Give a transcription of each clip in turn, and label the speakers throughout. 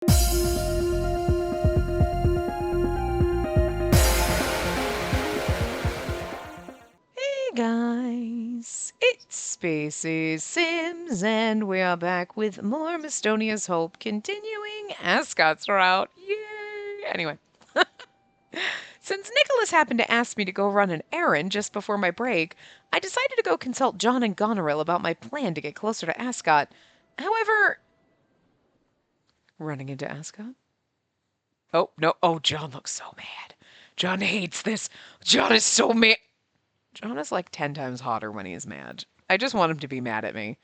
Speaker 1: Hey guys, it's Species Sims, and we are back with more Mistonia's Hope, continuing Ascot's route. Yay! Anyway, since Nicholas happened to ask me to go run an errand just before my break, I decided to go consult John and Goneril about my plan to get closer to Ascot. However, running into Ascot? Oh, no. Oh, John looks so mad. John hates this. John is so mad. John is like 10 times hotter when he is mad. I just want him to be mad at me.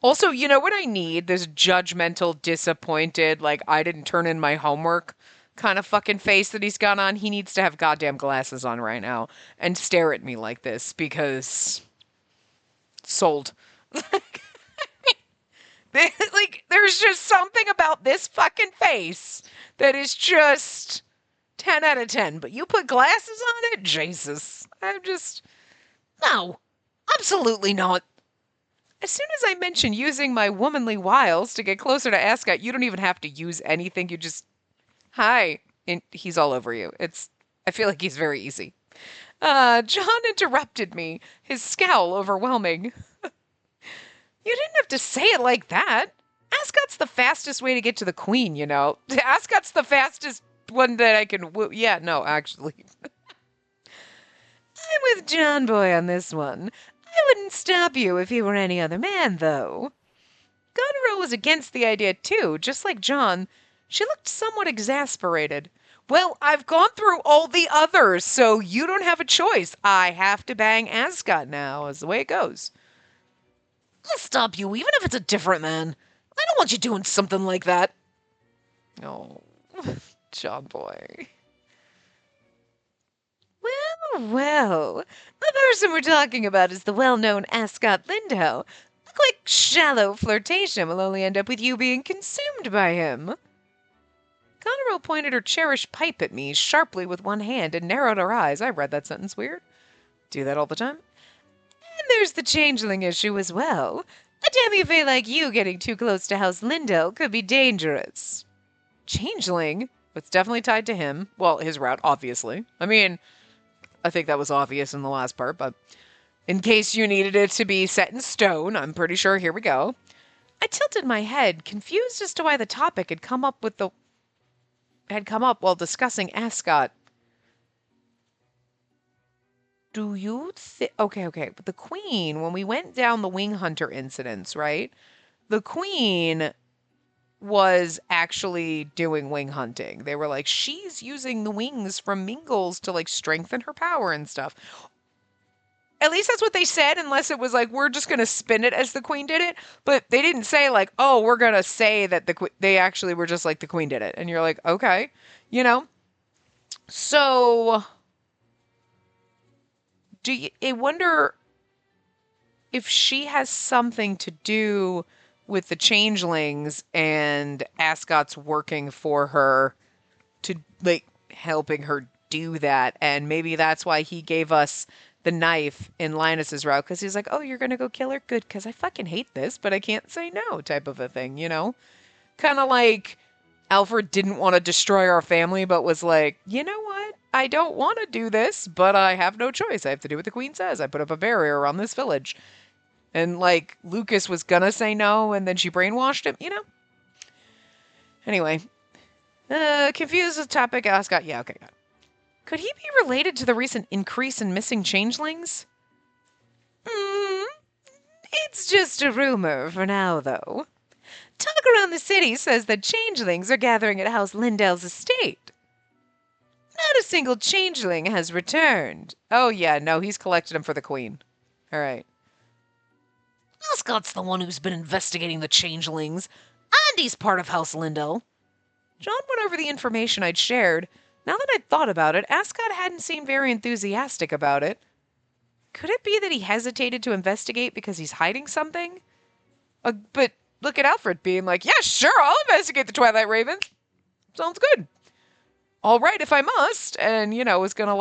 Speaker 1: Also, you know what I need? This judgmental, disappointed, like I didn't turn in my homework kind of fucking face that he's got on. He needs to have goddamn glasses on right now and stare at me like this because sold. Like, there's just something about this fucking face that is just 10 out of 10. But you put glasses on it? Jesus. I'm just. No, absolutely not. As soon as I mention using my womanly wiles to get closer to Ascot, you don't even have to use anything. You just, hi, and he's all over you. I feel like he's very easy. John interrupted me, his scowl overwhelming. You didn't have to say it like that. Ascot's the fastest way to get to the Queen, you know. Ascot's the fastest one that I can. Yeah, no, actually. I'm with John Boy on this one. I wouldn't stop you if he were any other man, though. Goneril was against the idea, too, just like John. She looked somewhat exasperated. Well, I've gone through all the others, so you don't have a choice. I have to bang Ascot now, is the way it goes. I'll stop you, even if it's a different man. I don't want you doing something like that. Oh, John Boy. Well, the person we're talking about is the well-known Ascot Lindau. A quick, shallow flirtation will only end up with you being consumed by him. Goneril pointed her cherished pipe at me sharply with one hand and narrowed her eyes. I read that sentence weird. Do that all the time. And there's the changeling issue as well. A demi-fae like you getting too close to House Lindell could be dangerous. Changeling? It's definitely tied to him. Well, his route, obviously. I mean, I think that was obvious in the last part, but in case you needed it to be set in stone, I'm pretty sure here we go. I tilted my head, confused as to why the topic had come up while discussing Ascot. Do you think... Okay. But the Queen, when we went down the Wing Hunter incidents, right? The Queen was actually doing wing hunting. They were like, she's using the wings from Mingles to like strengthen her power and stuff. At least that's what they said, unless it was like, we're just going to spin it as the Queen did it. But they didn't say like, oh, we're going to say that they actually were just like the Queen did it. And you're like, okay, you know? So I wonder if she has something to do with the changelings and Ascot's working for her to like helping her do that. And maybe that's why he gave us the knife in Linus's route, because he's like, oh, you're gonna go kill her? Good, because I fucking hate this, but I can't say no type of a thing, you know? Kind of like Alfred didn't want to destroy our family, but was like, you know what? I don't want to do this, but I have no choice. I have to do what the Queen says. I put up a barrier around this village. And, like, Lucas was gonna say no, and then she brainwashed him, you know? Anyway. Confused with topic, Ascot. Yeah, okay, got it. Could he be related to the recent increase in missing changelings? It's just a rumor for now, though. Talk around the city says that changelings are gathering at House Lindell's estate. Not a single changeling has returned. Oh, yeah, no, he's collected them for the Queen. All right. Ascot's the one who's been investigating the changelings, and he's part of House Lindell. John went over the information I'd shared. Now that I'd thought about it, Ascot hadn't seemed very enthusiastic about it. Could it be that he hesitated to investigate because he's hiding something? But look at Alfred being like, yeah, sure, I'll investigate the Twilight Ravens. Sounds good. All right, if I must. And, you know, was gonna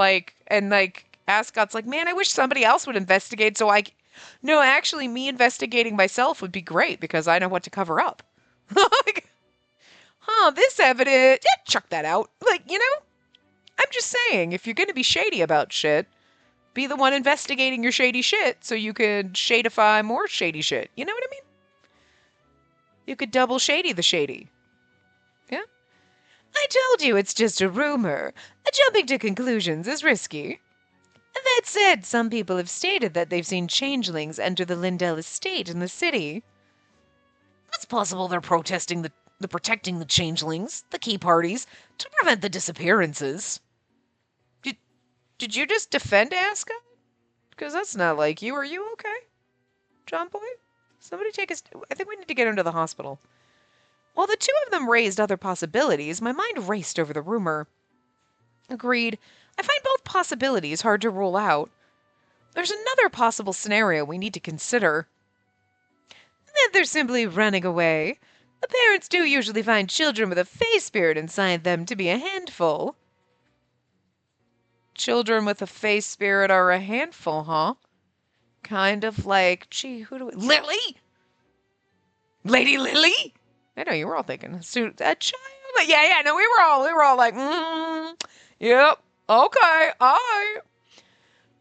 Speaker 1: Ascot's like, man, I wish somebody else would investigate so No, actually, me investigating myself would be great because I know what to cover up. Like, huh, this evidence, yeah, chuck that out. Like, I'm just saying, if you're going to be shady about shit, be the one investigating your shady shit so you could shadify more shady shit. You know what I mean? You could double shady the shady. Yeah? I told you it's just a rumor. Jumping to conclusions is risky. That said, some people have stated that they've seen changelings enter the Lindell estate in the city. It's possible they're protesting the protecting the changelings, the key parties, to prevent the disappearances. Did you just defend Aska? Because that's not like you. Are you okay, John Boy? Somebody take us. I think we need to get him to the hospital. While the two of them raised other possibilities, my mind raced over the rumor. Agreed. I find both possibilities hard to rule out. There's another possible scenario we need to consider. That they're simply running away. The parents do usually find children with a face spirit inside them to be a handful. Children with a face spirit are a handful, huh? Kind of like, gee, who do we... Lily? Lady Lily? I know, you were all thinking, a child? Yeah, no, we were all like, yep, okay, all right.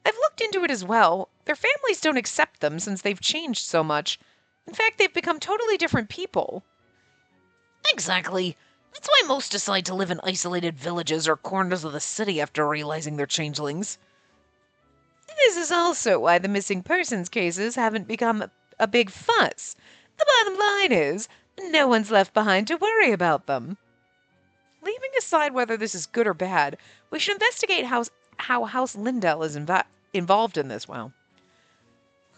Speaker 1: I've looked into it as well. Their families don't accept them since they've changed so much. In fact, they've become totally different people. Exactly. That's why most decide to live in isolated villages or corners of the city after realizing they're changelings. This is also why the missing persons cases haven't become a big fuss. The bottom line is, no one's left behind to worry about them. Leaving aside whether this is good or bad, we should investigate how House Lindell is involved in this. Well,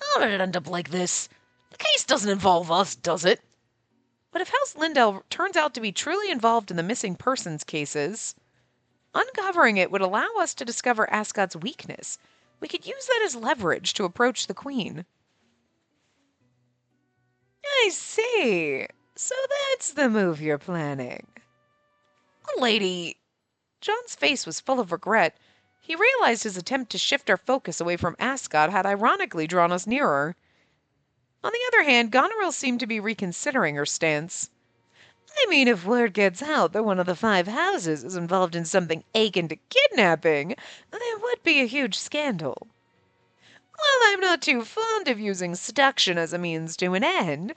Speaker 1: how did it end up like this? The case doesn't involve us, does it? But if House Lindell turns out to be truly involved in the missing persons cases, uncovering it would allow us to discover Ascot's weakness. We could use that as leverage to approach the Queen. I see. So that's the move you're planning. Lady. John's face was full of regret. He realized his attempt to shift our focus away from Ascot had ironically drawn us nearer. On the other hand, Goneril seemed to be reconsidering her stance. I mean, if word gets out that one of the 5 houses is involved in something akin to kidnapping, there would be a huge scandal. While I'm not too fond of using seduction as a means to an end,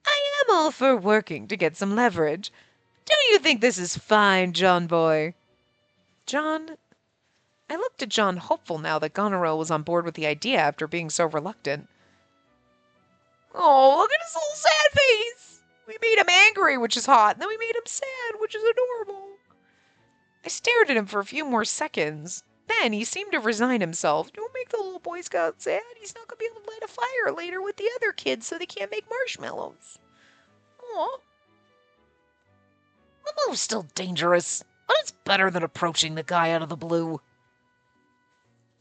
Speaker 1: I am all for working to get some leverage. Don't you think this is fine, John boy? John? I looked at John hopeful now that Goneril was on board with the idea after being so reluctant. Oh, look at his little sad face! We made him angry, which is hot, and then we made him sad, which is adorable. I stared at him for a few more seconds. Then he seemed to resign himself. Don't make the little Boy Scout sad. He's not going to be able to light a fire later with the other kids so they can't make marshmallows. Aw. The move's still dangerous, but it's better than approaching the guy out of the blue.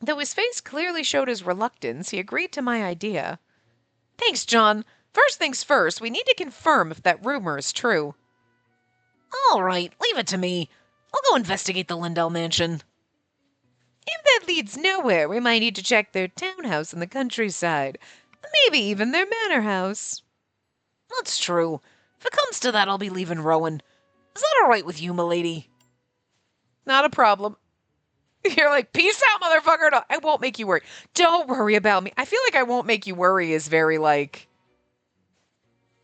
Speaker 1: Though his face clearly showed his reluctance, he agreed to my idea. Thanks, John. First things first, we need to confirm if that rumor is true. All right, leave it to me. I'll go investigate the Lindell mansion. If that leads nowhere, we might need to check their townhouse in the countryside. Maybe even their manor house. That's true. If it comes to that, I'll be leaving Rowan. Is that all right with you, milady? Not a problem. You're like, peace out, motherfucker. No, I won't make you worry. Don't worry about me. I feel like I won't make you worry is very like,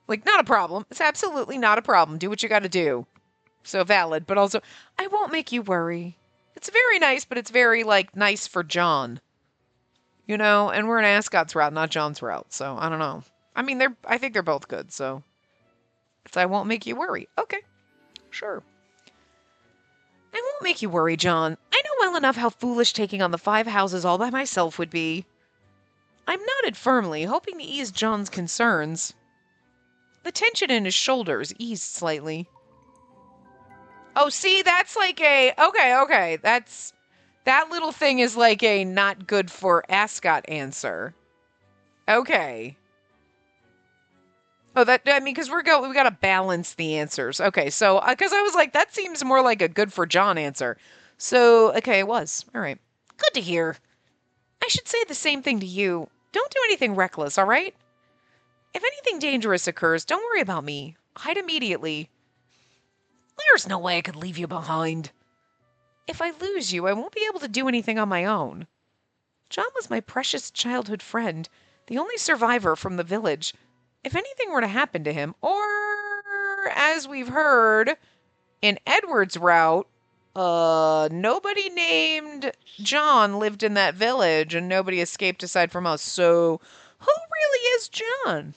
Speaker 1: not a problem. It's absolutely not a problem. Do what you got to do. So valid, but also, I won't make you worry. It's very nice, but it's very, nice for John. You know, and we're in Ascot's route, not John's route, so I don't know. I mean, I think they're both good, so. It's I won't make you worry. Okay, sure. I won't make you worry, John. I know well enough how foolish taking on the 5 houses all by myself would be. I nodded firmly, hoping to ease John's concerns. The tension in his shoulders eased slightly. Oh, see, that's like a... Okay. That little thing is like a not good for Ascot answer. Okay. Oh, because we got to balance the answers. Okay, so, because I was like, that seems more like a good for John answer. So, okay, it was. All right. Good to hear. I should say the same thing to you. Don't do anything reckless, all right? If anything dangerous occurs, don't worry about me. Hide immediately. There's no way I could leave you behind. If I lose you, I won't be able to do anything on my own. John was my precious childhood friend, the only survivor from the village. If anything were to happen to him, or, as we've heard, in Edward's route, nobody named John lived in that village and nobody escaped aside from us. So, who really is John?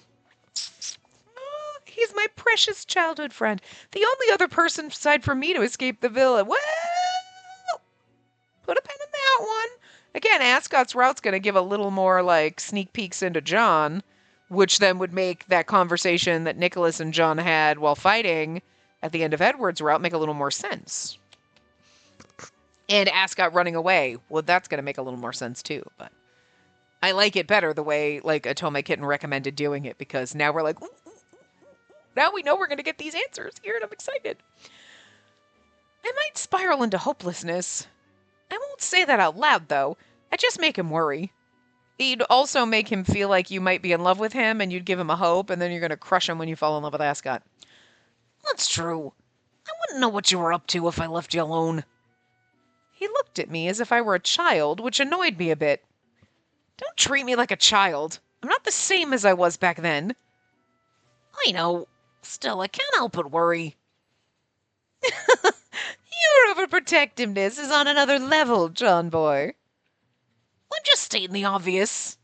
Speaker 1: Oh, he's my precious childhood friend. The only other person aside from me to escape the village. Well, put a pin in that one. Again, Ascot's route's going to give a little more like sneak peeks into John, which then would make that conversation that Nicholas and John had while fighting at the end of Edward's route make a little more sense. And Ascot running away, well, that's going to make a little more sense too. But I like it better the way like Atome Kitten recommended doing it, because now we're like, ooh, now we know we're going to get these answers here, and I'm excited. I might spiral into hopelessness. I won't say that out loud, though. I'd just make him worry. You'd also make him feel like you might be in love with him, and you'd give him a hope, and then you're going to crush him when you fall in love with Ascot. That's true. I wouldn't know what you were up to if I left you alone. He looked at me as if I were a child, which annoyed me a bit. Don't treat me like a child. I'm not the same as I was back then. I know. Still, I can't help but worry. Your overprotectiveness is on another level, John boy. I'm just stating the obvious.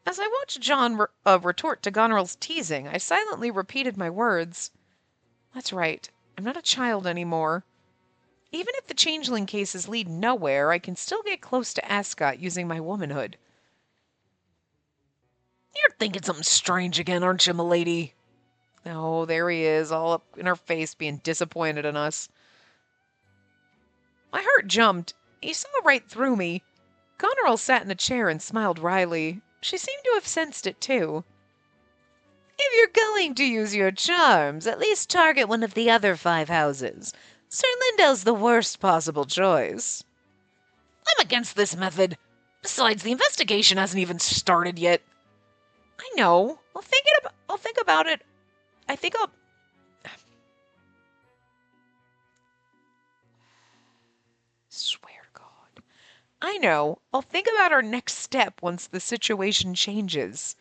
Speaker 1: As I watched John retort to Goneril's teasing, I silently repeated my words. That's right. I'm not a child anymore. Even if the changeling cases lead nowhere, I can still get close to Ascot using my womanhood. You're thinking something strange again, aren't you, milady? Oh, there he is, all up in her face, being disappointed in us. My heart jumped. He saw right through me. Goneril sat in a chair and smiled wryly. She seemed to have sensed it, too. If you're going to use your charms, at least target one of the other 5 houses. Sir Lindell's the worst possible choice. I'm against this method. Besides, the investigation hasn't even started yet. I know. I'll think about it. I think I'll... Swear to God. I know. I'll think about our next step once the situation changes.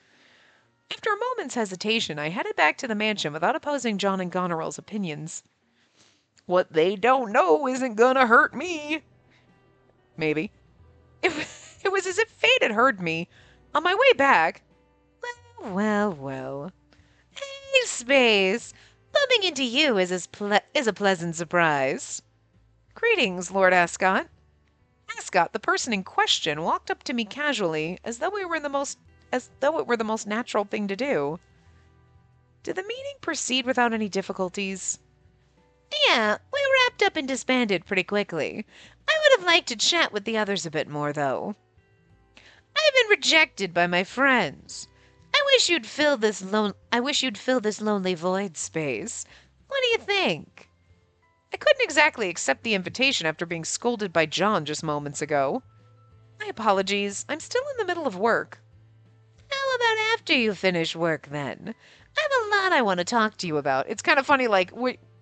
Speaker 1: After a moment's hesitation, I headed back to the mansion without opposing John and Goneril's opinions. What they don't know isn't gonna hurt me. Maybe. It was as if fate had heard me. On my way back... Well. Hey, Space. Bumping into you is a pleasant surprise. Greetings, Lord Ascot. Ascot, the person in question, walked up to me casually, as though it were the most natural thing to do. Did the meeting proceed without any difficulties? Yeah, we wrapped up and disbanded pretty quickly. I would have liked to chat with the others a bit more, though. I've been rejected by my friends. I wish you'd fill this lonely void, Space. What do you think? I couldn't exactly accept the invitation after being scolded by John just moments ago. My apologies. I'm still in the middle of work. How about after you finish work, then? I have a lot I want to talk to you about. It's kind of funny, like,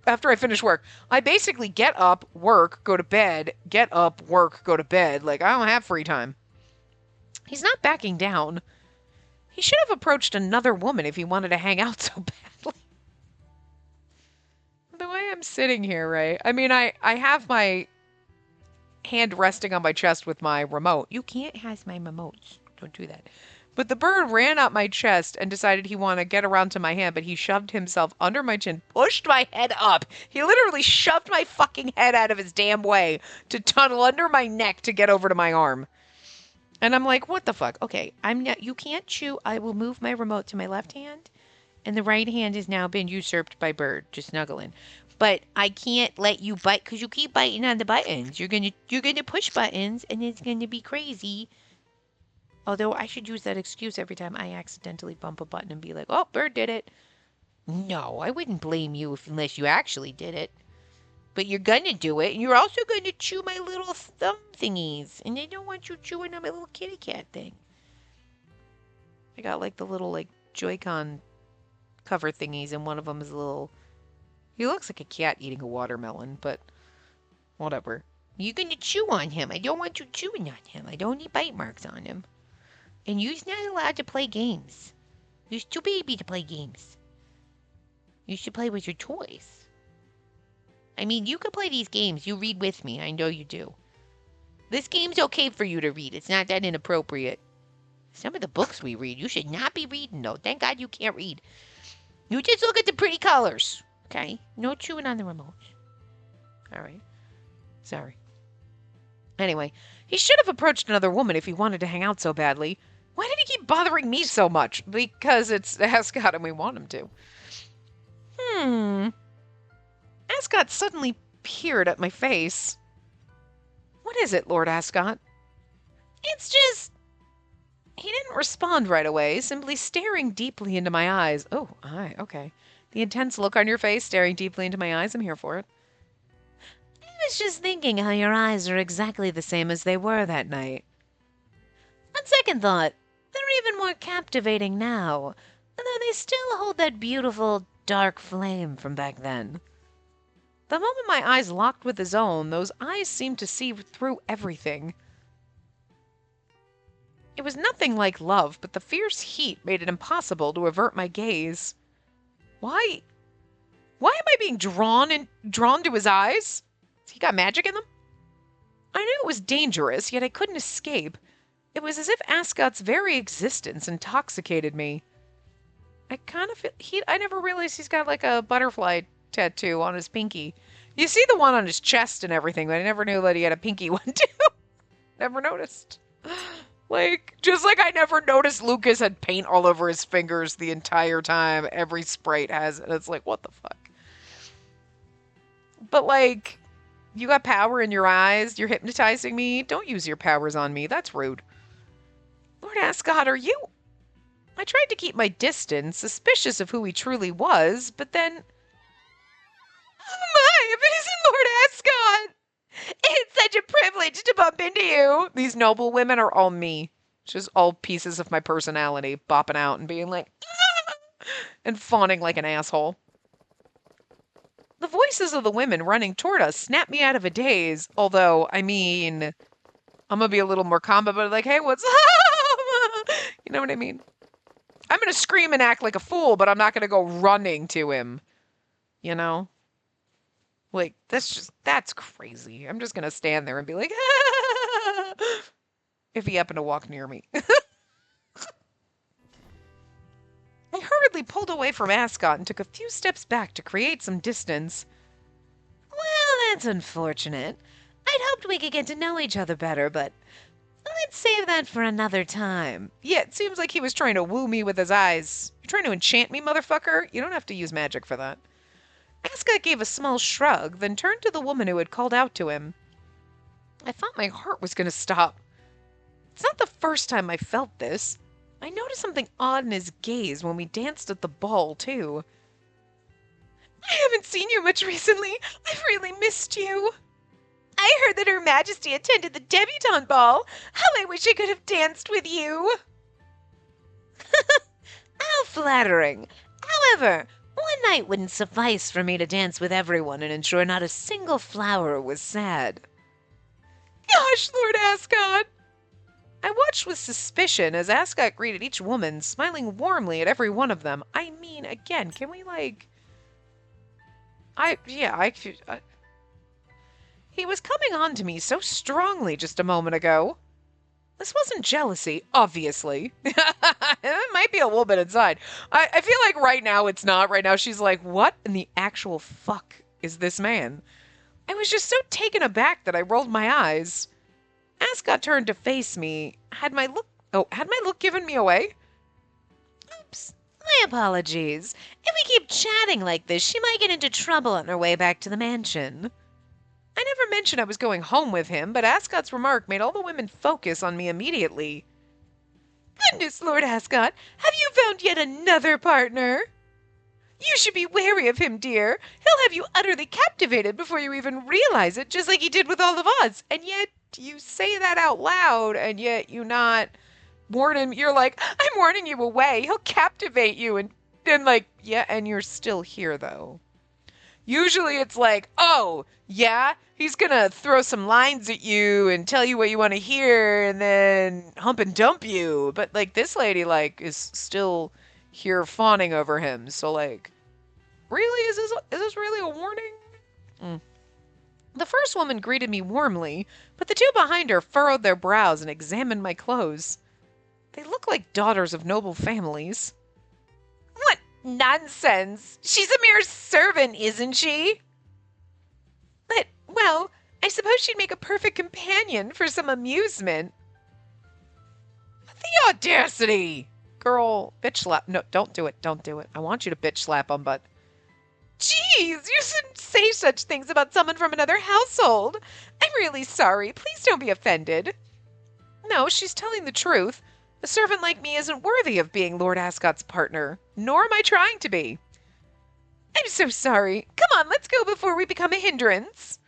Speaker 1: after I finish work, I basically get up, work, go to bed, get up, work, go to bed. Like, I don't have free time. He's not backing down. He should have approached another woman if he wanted to hang out so badly. The way I'm sitting here, right? I mean, I have my hand resting on my chest with my remote. You can't have my remotes. Don't do that. But the bird ran up my chest and decided he wanted to get around to my hand, but he shoved himself under my chin, pushed my head up. He literally shoved my fucking head out of his damn way to tunnel under my neck to get over to my arm. And I'm like, what the fuck? Okay, you can't chew. I will move my remote to my left hand, and the right hand has now been usurped by Bird, just snuggling. But I can't let you bite, because you keep biting on the buttons. You're gonna push buttons, and it's gonna be crazy. Although I should use that excuse every time I accidentally bump a button and be like, oh, Bird did it. No, I wouldn't blame you unless you actually did it. But you're gonna do it, and you're also gonna chew my little thumb thingies. And I don't want you chewing on my little kitty cat thing. I got like the little like Joy-Con cover thingies, and one of them is a little He looks like a cat eating a watermelon, but whatever. You're gonna chew on him. I don't want you chewing on him. I don't need bite marks on him. And you're not allowed to play games. You're too baby to play games. You should play with your toys. I mean, you can play these games. You read with me. I know you do. This game's okay for you to read. It's not that inappropriate. Some of the books we read, you should not be reading, though. Thank God you can't read. You just look at the pretty colors, okay? No chewing on the remote. All right. Sorry. Anyway, he should have approached another woman if he wanted to hang out so badly. Why did he keep bothering me so much? Because it's Ascot and we want him to. Ascot suddenly peered at my face. What is it, Lord Ascot? It's just... He didn't respond right away, simply staring deeply into my eyes. Oh, okay. The intense look on your face, staring deeply into my eyes, I'm here for it. I was just thinking how your eyes are exactly the same as they were that night. On second thought, they're even more captivating now, although they still hold that beautiful, dark flame from back then. The moment my eyes locked with his own, those eyes seemed to see through everything. It was nothing like love, but the fierce heat made it impossible to avert my gaze. Why am I being drawn to his eyes? Has he got magic in them? I knew it was dangerous, yet I couldn't escape. It was as if Ascot's very existence intoxicated me. I kind of feel I never realized he's got like a butterfly tattoo on his pinky. You see the one on his chest and everything, but I never knew that he had a pinky one too. Never noticed. Like, just like I never noticed Lucas had paint all over his fingers the entire time. Every sprite has it. It's like, what the fuck? But like, you got power in your eyes. You're hypnotizing me. Don't use your powers on me. That's rude. Lord Ascot, are you... I tried to keep my distance, suspicious of who he truly was, but then... Oh my, if it isn't Lord Ascot! It's such a privilege to bump into you. These noble women are all me. Just all pieces of my personality bopping out and being like, ah! And fawning like an asshole. The voices of the women running toward us snapped me out of a daze. Although, I mean, I'm going to be a little more calm about it. Like, hey, what's up? You know what I mean? I'm going to scream and act like a fool, but I'm not going to go running to him. You know? Like, that's crazy. I'm just going to stand there and be like, ah! If he happened to walk near me. I hurriedly pulled away from Ascot and took a few steps back to create some distance. Well, that's unfortunate. I'd hoped we could get to know each other better, but let's save that for another time. Yeah, it seems like he was trying to woo me with his eyes. You're trying to enchant me, motherfucker? You don't have to use magic for that. Ascot gave a small shrug, then turned to the woman who had called out to him. I thought my heart was going to stop. It's not the first time I felt this. I noticed something odd in his gaze when we danced at the ball, too. I haven't seen you much recently. I've really missed you. I heard that Her Majesty attended the debutante ball. How I wish I could have danced with you. How flattering. However, one night wouldn't suffice for me to dance with everyone and ensure not a single flower was sad. Gosh, Lord Ascot! I watched with suspicion as Ascot greeted each woman, smiling warmly at every one of them. I mean, again, can we, like... He was coming on to me so strongly just a moment ago. This wasn't jealousy, obviously. It might be a little bit inside. I feel like right now it's not. Right now she's like, what in the actual fuck is this man? I was just so taken aback that I rolled my eyes. Ascot turned to face me. Had my look given me away? Oops. My apologies. If we keep chatting like this, she might get into trouble on her way back to the mansion. I never mentioned I was going home with him, but Ascot's remark made all the women focus on me immediately. Goodness, Lord Ascot, have you found yet another partner? You should be wary of him, dear. He'll have you utterly captivated before you even realize it, just like he did with all of us. And yet, you say that out loud, and yet you not warn him. You're like, I'm warning you away. He'll captivate you. And like, yeah, and you're still here, though. Usually it's like, oh, yeah, he's gonna throw some lines at you and tell you what you want to hear and then hump and dump you. But like this lady like is still here fawning over him. So like, really, is this really a warning? Mm. The first woman greeted me warmly, but the two behind her furrowed their brows and examined my clothes. They look like daughters of noble families. What nonsense! She's a mere servant, isn't she? But, well, I suppose she'd make a perfect companion for some amusement. The audacity! Girl, bitch slap. No, don't do it. Don't do it. I want you to bitch slap him, but. Jeez, you shouldn't say such things about someone from another household. I'm really sorry. Please don't be offended. No, she's telling the truth. A servant like me isn't worthy of being Lord Ascot's partner, nor am I trying to be. I'm so sorry. Come on, let's go before we become a hindrance.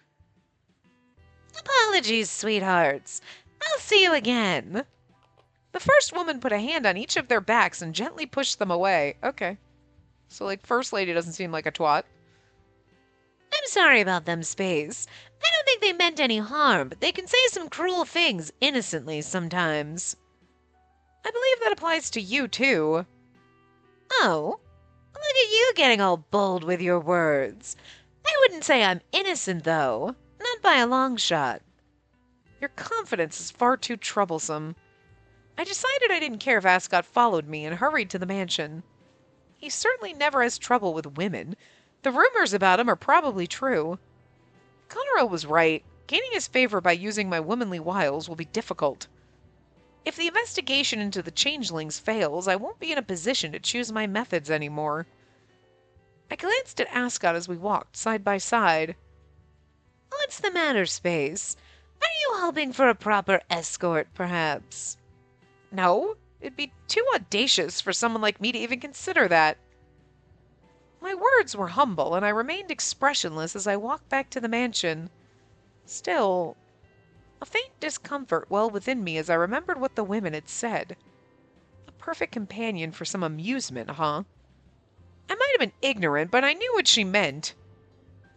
Speaker 1: Apologies, sweethearts. I'll see you again. The first woman put a hand on each of their backs and gently pushed them away. Okay. So, like, First Lady doesn't seem like a twat. I'm sorry about them, Space. I don't think they meant any harm, but they can say some cruel things innocently sometimes. I believe that applies to you, too. Oh, look at you getting all bold with your words. I wouldn't say I'm innocent, though. Not by a long shot. Your confidence is far too troublesome. I decided I didn't care if Ascot followed me and hurried to the mansion. He certainly never has trouble with women. The rumors about him are probably true. Goneril was right. Gaining his favor by using my womanly wiles will be difficult. If the investigation into the changelings fails, I won't be in a position to choose my methods anymore. I glanced at Ascot as we walked side by side. What's the matter, Space? Are you hoping for a proper escort, perhaps? No, it'd be too audacious for someone like me to even consider that. My words were humble, and I remained expressionless as I walked back to the mansion. Still, a faint discomfort welled within me as I remembered what the women had said. A perfect companion for some amusement, huh? I might have been ignorant, but I knew what she meant.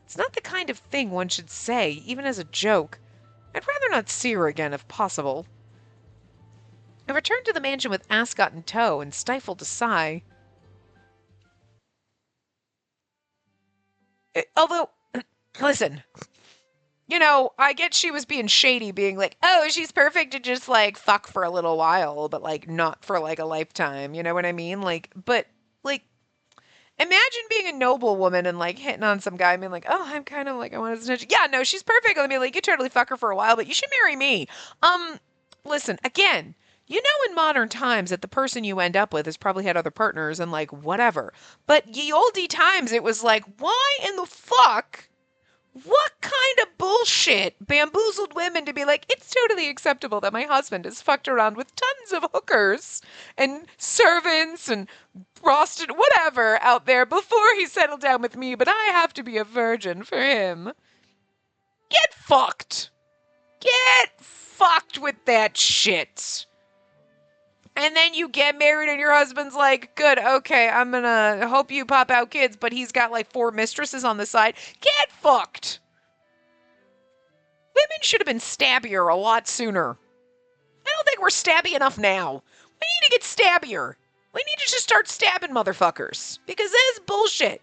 Speaker 1: It's not the kind of thing one should say, even as a joke. I'd rather not see her again, if possible. I returned to the mansion with Ascot in tow and stifled a sigh. Although, listen, I get she was being shady, being like, oh, she's perfect to just, like, fuck for a little while, but, like, not for, like, a lifetime, you know what I mean? Like, but, like, imagine being a noble woman and, like, hitting on some guy and being like, oh, I'm kind of, like, I want his attention. Yeah, no, she's perfect. I mean, like, you totally fuck her for a while, but you should marry me. Listen, again, in modern times that the person you end up with has probably had other partners and, like, whatever. But ye olde times, it was like, why in the fuck? What kind of bullshit bamboozled women to be like, it's totally acceptable that my husband has fucked around with tons of hookers and servants and frosted whatever out there before he settled down with me, but I have to be a virgin for him. Get fucked. Get fucked with that shit. And then you get married and your husband's like, good, okay, I'm gonna hope you pop out kids, but he's got like 4 mistresses on the side. Get fucked! Women should have been stabbier a lot sooner. I don't think we're stabby enough now. We need to get stabbier. We need to just start stabbing motherfuckers. Because that is bullshit.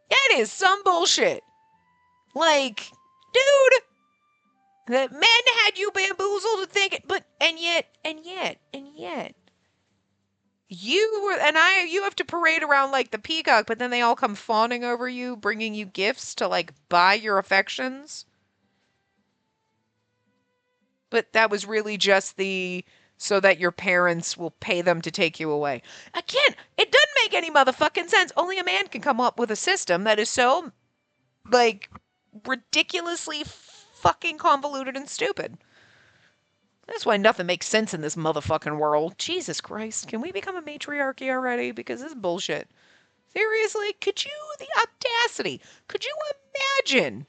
Speaker 1: That is some bullshit. Like, dude, the men had you bamboozled to think it, but, and yet, you have to parade around like the peacock, but then they all come fawning over you, bringing you gifts to like buy your affections. But that was really just so that your parents will pay them to take you away. Again, it doesn't make any motherfucking sense. Only a man can come up with a system that is so, like, ridiculously fucking convoluted and stupid. That's why nothing makes sense in this motherfucking world. Jesus Christ, can we become a matriarchy already? Because this is bullshit. Seriously, the audacity, could you imagine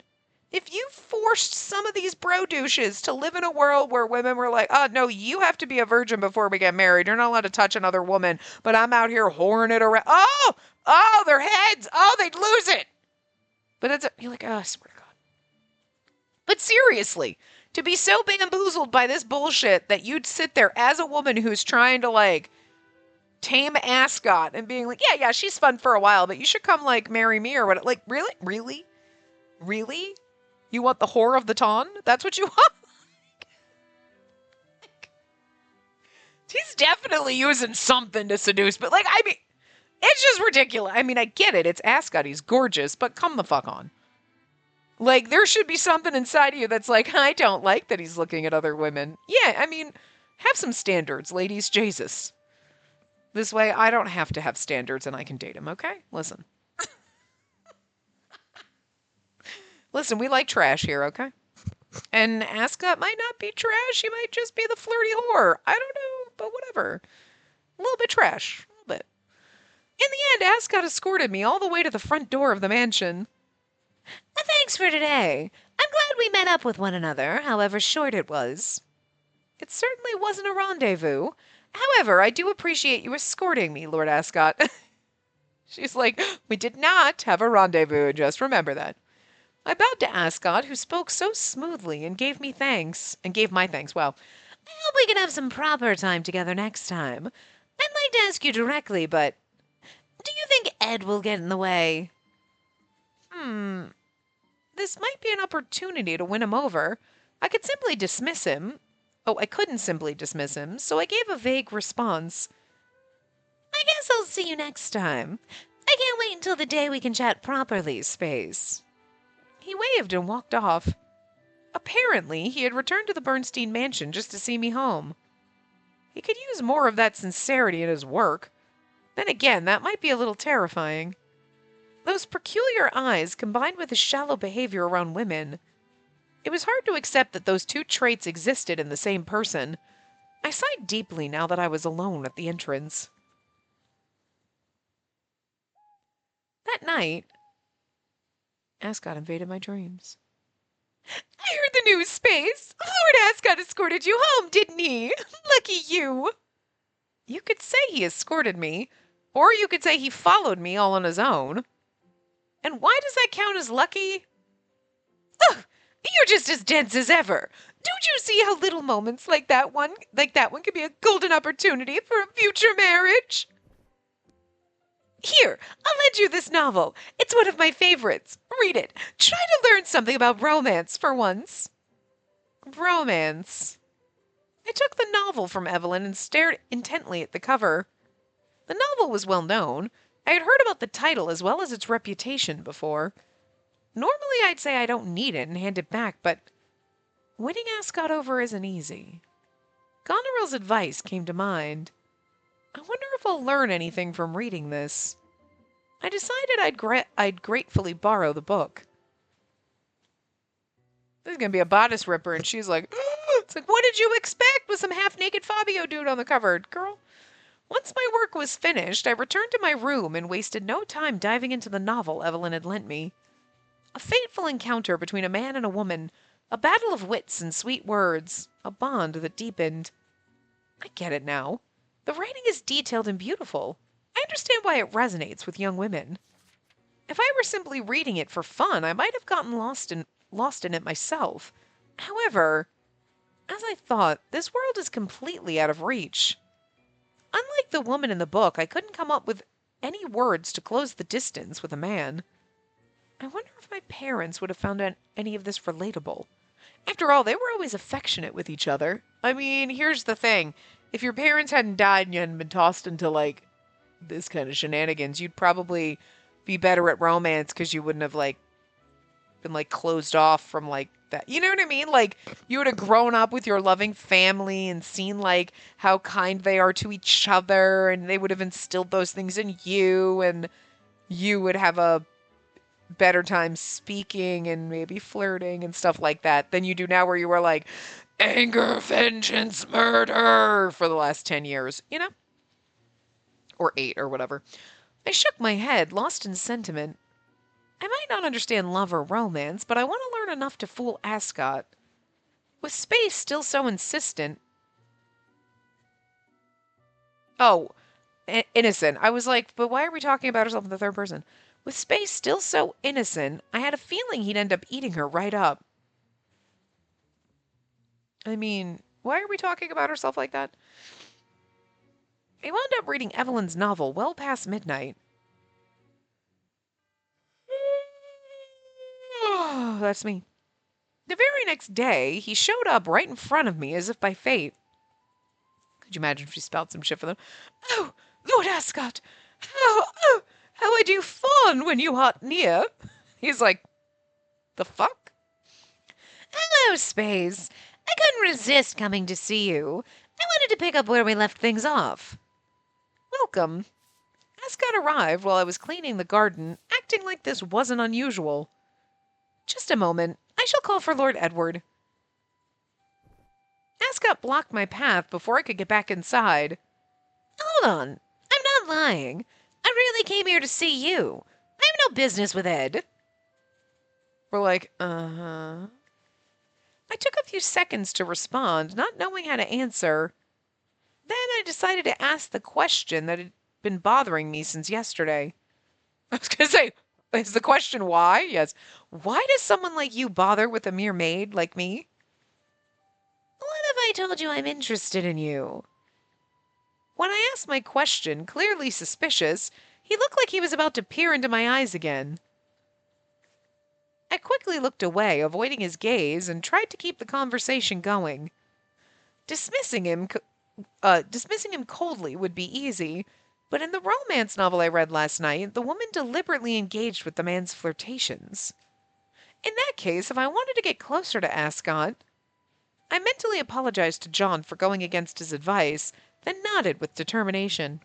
Speaker 1: if you forced some of these bro douches to live in a world where women were like, oh, no, you have to be a virgin before we get married. You're not allowed to touch another woman, but I'm out here whoring it around. Oh, their heads. Oh, they'd lose it. But you're like, oh, I swear to God. But seriously, to be so bamboozled by this bullshit that you'd sit there as a woman who's trying to like tame Ascot and being like, yeah, yeah, she's fun for a while, but you should come like marry me or what? Like, really? Really? Really? You want the whore of the ton? That's what you want? He's definitely using something to seduce, but like, I mean, it's just ridiculous. I mean, I get it. It's Ascot. He's gorgeous, but come the fuck on. Like, there should be something inside of you that's like, I don't like that he's looking at other women. Yeah, I mean, have some standards, ladies. Jesus. This way, I don't have to have standards and I can date him, okay? Listen. Listen, we like trash here, okay? And Ascot might not be trash. He might just be the flirty whore. I don't know, but whatever. A little bit trash. A little bit. In the end, Ascot escorted me all the way to the front door of the mansion. Thanks for today. I'm glad we met up with one another, however short it was. It certainly wasn't a rendezvous. However, I do appreciate you escorting me, Lord Ascot. She's like, we did not have a rendezvous, just remember that. I bowed to Ascot, who spoke so smoothly and gave me thanks, and gave my thanks. Well, I hope we can have some proper time together next time. I'd like to ask you directly, but do you think Ed will get in the way? This might be an opportunity to win him over. I could simply dismiss him. Oh, I couldn't simply dismiss him, so I gave a vague response. I guess I'll see you next time. I can't wait until the day we can chat properly, Space. He waved and walked off. Apparently, he had returned to the Bernstein mansion just to see me home. He could use more of that sincerity in his work. Then again, that might be a little terrifying. Those peculiar eyes combined with his shallow behavior around women. It was hard to accept that those two traits existed in the same person. I sighed deeply now that I was alone at the entrance. That night, Ascot invaded my dreams. I heard the news, Space. Lord Ascot escorted you home, didn't he? Lucky you. You could say he escorted me, or you could say he followed me all on his own. And why does that count as lucky? Ugh, you're just as dense as ever. Don't you see how little moments like that one could be a golden opportunity for a future marriage? Here, I'll lend you this novel. It's one of my favorites. Read it. Try to learn something about romance for once. Romance. I took the novel from Evelyn and stared intently at the cover. The novel was well known. I had heard about the title as well as its reputation before. Normally I'd say I don't need it and hand it back, but winning Ascot over isn't easy. Goneril's advice came to mind. I wonder if I'll learn anything from reading this. I decided I'd gratefully borrow the book. This is going to be a bodice ripper, and she's like, it's like, what did you expect with some half-naked Fabio dude on the cover, girl? Once my work was finished, I returned to my room and wasted no time diving into the novel Evelyn had lent me. A fateful encounter between a man and a woman, a battle of wits and sweet words, a bond that deepened. I get it now. The writing is detailed and beautiful. I understand why it resonates with young women. If I were simply reading it for fun, I might have gotten lost in it myself. However, as I thought, this world is completely out of reach. Unlike the woman in the book, I couldn't come up with any words to close the distance with a man. I wonder if my parents would have found any of this relatable. After all, they were always affectionate with each other. I mean, here's the thing. If your parents hadn't died and you hadn't been tossed into, like, this kind of shenanigans, you'd probably be better at romance because you wouldn't have, like, been, like, closed off from, like, that. You know what I mean? Like, you would have grown up with your loving family and seen, like, how kind they are to each other, and they would have instilled those things in you, and you would have a better time speaking and maybe flirting and stuff like that than you do now, where you are like, anger, vengeance, murder for the last 10 years, you know? Or 8 or whatever. I shook my head, lost in sentiment. I might not understand love or romance, but I want to learn enough to fool Ascot. With Space still so insistent. Oh, innocent. I was like, but why are we talking about herself in the third person? With Space still so innocent, I had a feeling he'd end up eating her right up. I mean, why are we talking about herself like that? I wound up reading Evelyn's novel well past midnight. Oh, that's me. The very next day, he showed up right in front of me as if by fate. Could you imagine if she spelled some shit for them? Oh, Lord Ascot! How I do fawn when you art near! He's like, the fuck? Hello, Space. I couldn't resist coming to see you. I wanted to pick up where we left things off. Welcome. Ascot arrived while I was cleaning the garden, acting like this wasn't unusual. Just a moment. I shall call for Lord Edward. Ascot blocked my path before I could get back inside. Hold on. I'm not lying. I really came here to see you. I have no business with Ed. We're like, uh-huh. I took a few seconds to respond, not knowing how to answer. Then I decided to ask the question that had been bothering me since yesterday. I was going to say, is the question why? Yes. Why does someone like you bother with a mere maid like me? What if I told you I'm interested in you? When I asked my question, clearly suspicious, he looked like he was about to peer into my eyes again. I quickly looked away, avoiding his gaze, and tried to keep the conversation going. Dismissing him coldly would be easy, but in the romance novel I read last night, the woman deliberately engaged with the man's flirtations. In that case, if I wanted to get closer to Ascot, I mentally apologized to John for going against his advice, then nodded with determination.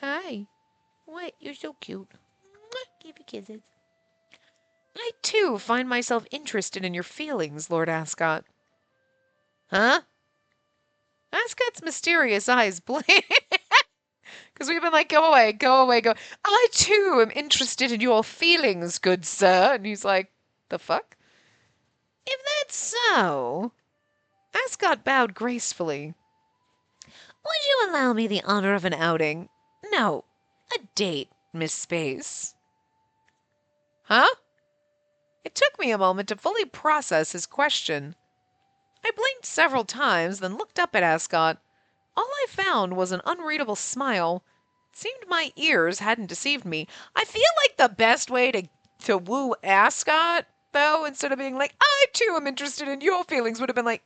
Speaker 1: Hi. What? You're so cute. Give you kisses. I, too, find myself interested in your feelings, Lord Ascot. Huh? Ascot's mysterious eyes blink. Because we've been like, go away, go away, go. I, too, am interested in your feelings, good sir. And he's like, the fuck? If that's so... Ascot bowed gracefully. Would you allow me the honor of an outing? No, a date, Miss Space. Huh? It took me a moment to fully process his question. I blinked several times, then looked up at Ascot. All I found was an unreadable smile. It seemed my ears hadn't deceived me. I feel like the best way to woo Ascot, though, instead of being like, I too am interested in your feelings, would have been like,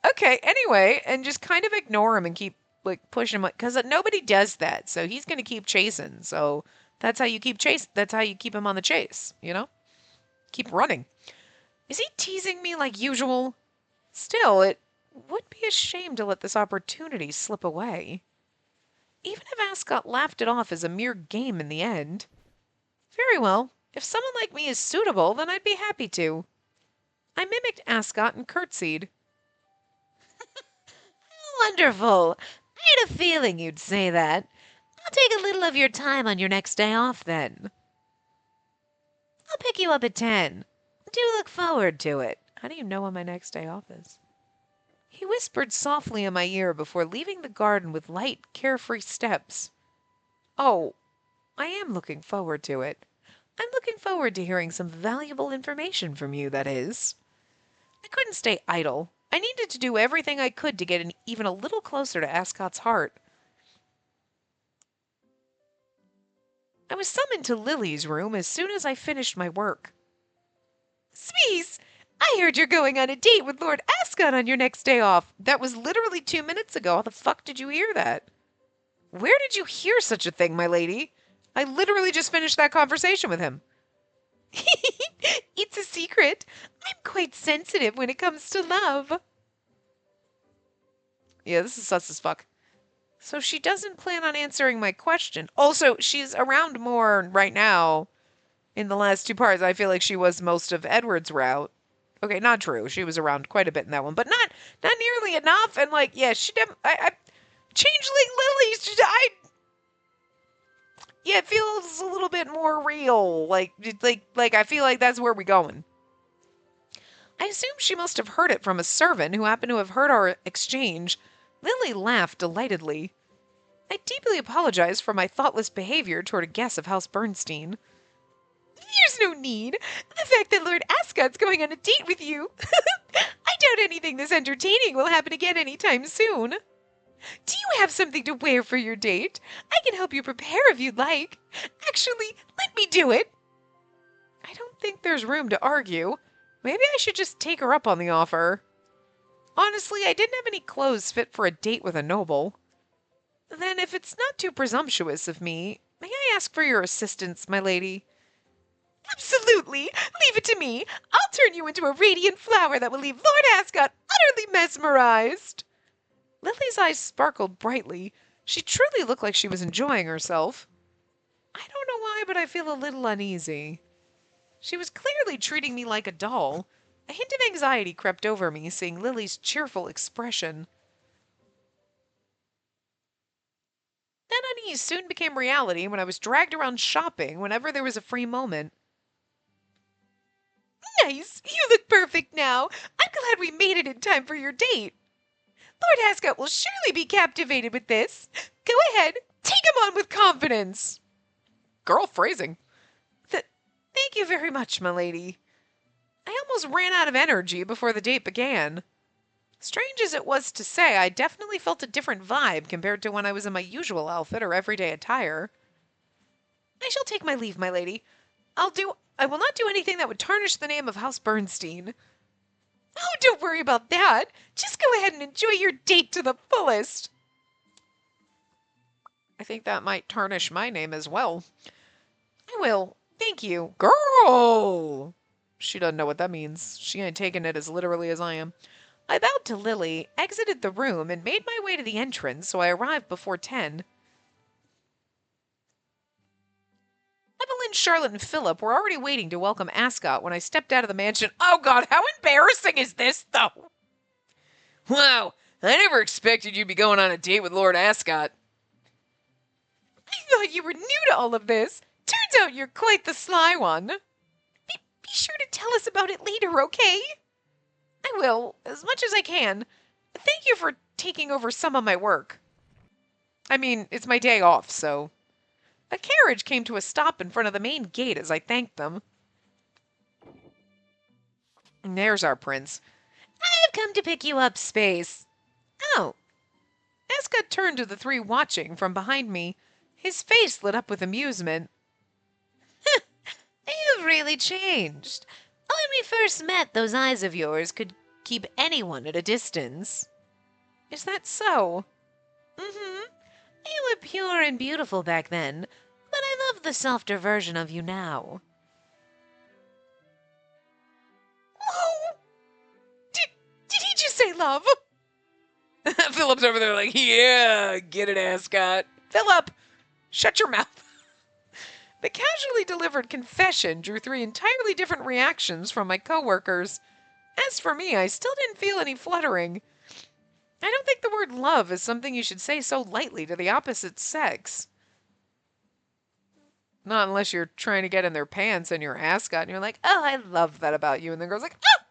Speaker 1: okay, anyway, and just kind of ignore him and keep like pushing him, because nobody does that. So he's going to keep chasing. So that's how you keep chase. That's how you keep him on the chase, you know? Keep running. Is he teasing me like usual? Still, it would be a shame to let this opportunity slip away. Even if Ascot laughed it off as a mere game in the end. Very well. If someone like me is suitable, then I'd be happy to. I mimicked Ascot and curtsied. Wonderful. I had a feeling you'd say that. I'll take a little of your time on your next day off, then. I'll pick you up at 10. Do look forward to it. How do you know when my next day off is? He whispered softly in my ear before leaving the garden with light, carefree steps. Oh, I am looking forward to it. I'm looking forward to hearing some valuable information from you, that is. I couldn't stay idle. I needed to do everything I could to get even a little closer to Ascot's heart. I was summoned to Lily's room as soon as I finished my work. Space, I heard you're going on a date with Lord Ascot on your next day off. That was literally 2 minutes ago. How the fuck did you hear that? Where did you hear such a thing, my lady? I literally just finished that conversation with him. It's a secret. I'm quite sensitive when it comes to love. Yeah, this is sus as fuck. So she doesn't plan on answering my question. Also, she's around more right now. In the last two parts, I feel like she was most of Edward's route. Okay, not true. She was around quite a bit in that one, but not nearly enough. And like, yeah, she didn't. Changeling Lily. Yeah, it feels a little bit more real. Like I feel like that's where we're going. I assume she must have heard it from a servant who happened to have heard our exchange. Lily laughed delightedly. I deeply apologized for my thoughtless behavior toward a guest of House Bernstein. There's no need. The fact that Lord Ascot's going on a date with you. I doubt anything this entertaining will happen again anytime soon. Do you have something to wear for your date? I can help you prepare if you'd like. Actually, let me do it. I don't think there's room to argue. Maybe I should just take her up on the offer. Honestly, I didn't have any clothes fit for a date with a noble. Then, if it's not too presumptuous of me, may I ask for your assistance, my lady? Absolutely! Leave it to me! I'll turn you into a radiant flower that will leave Lord Ascot utterly mesmerized! Lily's eyes sparkled brightly. She truly looked like she was enjoying herself. I don't know why, but I feel a little uneasy. She was clearly treating me like a doll. A hint of anxiety crept over me, seeing Lily's cheerful expression. That unease soon became reality when I was dragged around shopping whenever there was a free moment. Nice! You look perfect now! I'm glad we made it in time for your date. Lord Ascot will surely be captivated with this. Go ahead, take him on with confidence. Girl phrasing. Thank you very much, my lady. I almost ran out of energy before the date began. Strange as it was to say, I definitely felt a different vibe compared to when I was in my usual outfit or everyday attire. I shall take my leave, my lady. I will not do anything that would tarnish the name of House Bernstein. Oh, don't worry about that. Just go ahead and enjoy your date to the fullest. I think that might tarnish my name as well. I will. Thank you. Girl! She doesn't know what that means. She ain't taking it as literally as I am. I bowed to Lily, exited the room, and made my way to the entrance, so I arrived before 10. Evelyn, Charlotte, and Philip were already waiting to welcome Ascot when I stepped out of the mansion. Oh god, how embarrassing is this, though? Wow, I never expected you'd be going on a date with Lord Ascot. I thought you were new to all of this. Turns out you're quite the sly one. Be sure to tell us about it later, okay? I will, as much as I can. Thank you for taking over some of my work. I mean, it's my day off, so... A carriage came to a stop in front of the main gate as I thanked them. And there's our prince. I have come to pick you up, Space. Oh. Ascot turned to the three watching from behind me. His face lit up with amusement. You've really changed. When we first met, those eyes of yours could keep anyone at a distance. Is that so? Mm-hmm. You were pure and beautiful back then, but I love the softer version of you now. Whoa! Did he just say love? Philip's over there like, yeah, get it, Ascot. Philip, shut your mouth. The casually delivered confession drew three entirely different reactions from my coworkers. As for me, I still didn't feel any fluttering. I don't think the word love is something you should say so lightly to the opposite sex. Not unless you're trying to get in their pants and you're Ascot and you're like, oh, I love that about you. And the girl's like, oh!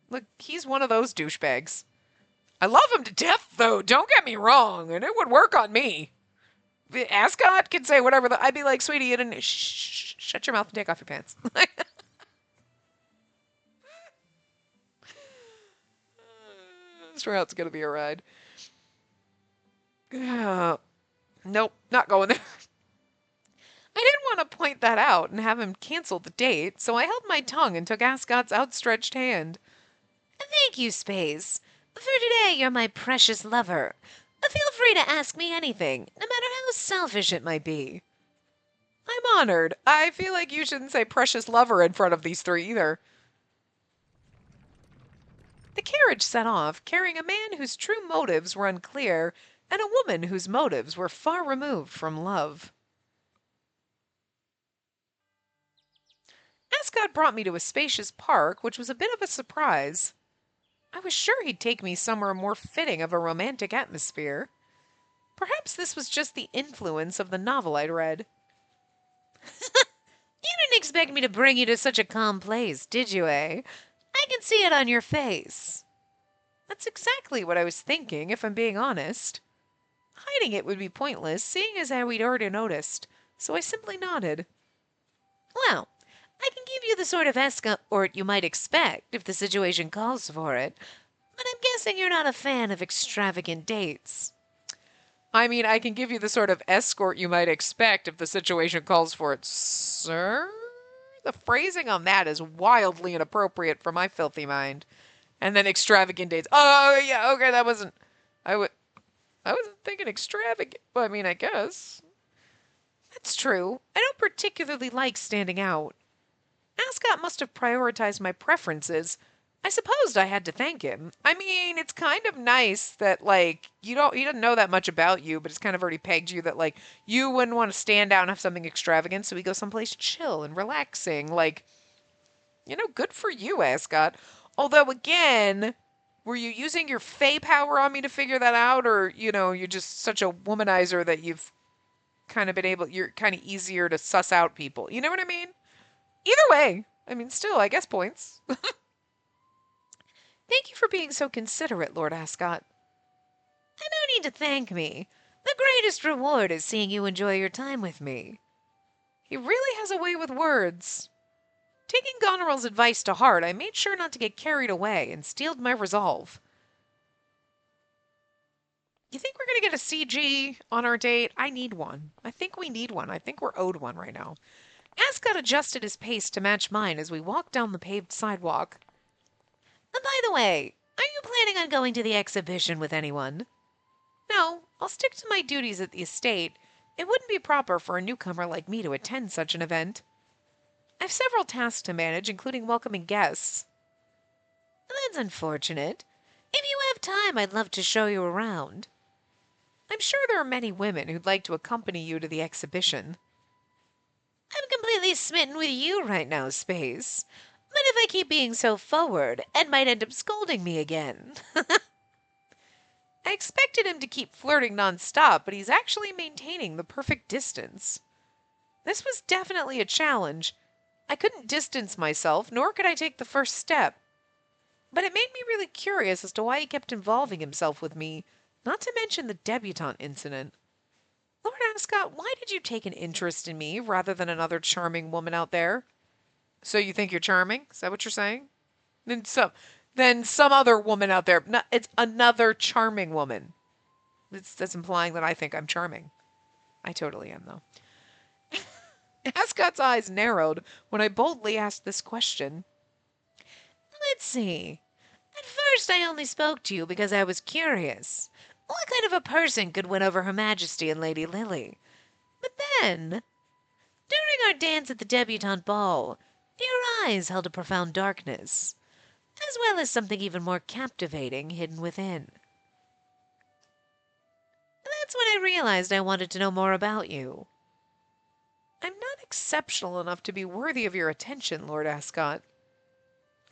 Speaker 1: Look, he's one of those douchebags. I love him to death, though. Don't get me wrong. And it would work on me. Ascot can say whatever. I'd be like, sweetie, you didn't... shut your mouth and take off your pants. I swear it's going to be a ride. Nope, not going there. I didn't want to point that out and have him cancel the date, so I held my tongue and took Ascot's outstretched hand. Thank you, Space. For today, you're my precious lover. Feel free to ask me anything, no matter how selfish it might be. I'm honored. I feel like you shouldn't say precious lover in front of these three either. The carriage set off, carrying a man whose true motives were unclear and a woman whose motives were far removed from love. Ascot brought me to a spacious park, which was a bit of a surprise. I was sure he'd take me somewhere more fitting of a romantic atmosphere. Perhaps this was just the influence of the novel I'd read. You didn't expect me to bring you to such a calm place, did you, eh? I can see it on your face. That's exactly what I was thinking, if I'm being honest. Hiding it would be pointless, seeing as how we'd already noticed, so I simply nodded.
Speaker 2: Well, I can give you the sort of escort you might expect if the situation calls for it, but I'm guessing you're not a fan of extravagant dates.
Speaker 1: I mean, I can give you the sort of escort you might expect if the situation calls for it, sir. The phrasing on that is wildly inappropriate for my filthy mind. And then extravagant dates. Oh yeah, okay, that wasn't. I would. I wasn't thinking extravagant. Well, I mean, I guess that's true. I don't particularly like standing out. Ascot must have prioritized my preferences. I supposed I had to thank him. I mean, it's kind of nice that like he doesn't know that much about you, but it's kind of already pegged you that like you wouldn't want to stand out and have something extravagant, so we go someplace chill and relaxing. Like, good for you, Ascot. Although again, were you using your fey power on me to figure that out, or you're just such a womanizer that you've kind of been able, you're kind of easier to suss out people. You know what I mean? Either way, I mean, still, I guess points. Thank you for being so considerate, Lord Ascot.
Speaker 2: No need to thank me. The greatest reward is seeing you enjoy your time with me.
Speaker 1: He really has a way with words. Taking Goneril's advice to heart, I made sure not to get carried away and steeled my resolve. You think we're going to get a CG on our date? I need one. I think we need one. I think we're owed one right now. Ascot adjusted his pace to match mine as we walked down the paved sidewalk.
Speaker 2: And by the way, are you planning on going to the exhibition with anyone?
Speaker 1: No, I'll stick to my duties at the estate. It wouldn't be proper for a newcomer like me to attend such an event. I've several tasks to manage, including welcoming guests.
Speaker 2: That's unfortunate. If you have time, I'd love to show you around.
Speaker 1: I'm sure there are many women who'd like to accompany you to the exhibition.
Speaker 2: I'm completely smitten with you right now, Space. But if I keep being so forward, Ed might end up scolding me again.
Speaker 1: I expected him to keep flirting nonstop, but he's actually maintaining the perfect distance. This was definitely a challenge. I couldn't distance myself, nor could I take the first step. But it made me really curious as to why he kept involving himself with me, not to mention the debutante incident. Lord Ascot, why did you take an interest in me rather than another charming woman out there? So you think you're charming? Is that what you're saying? Then some other woman out there. No, it's another charming woman. That's implying that I think I'm charming. I totally am, though. Ascot's eyes narrowed when I boldly asked this question.
Speaker 2: Let's see. At first, I only spoke to you because I was curious. What kind of a person could win over Her Majesty and Lady Lily? But then, during our dance at the debutante ball, your eyes held a profound darkness, as well as something even more captivating hidden within. That's when I realized I wanted to know more about you.
Speaker 1: I'm not exceptional enough to be worthy of your attention, Lord Ascot.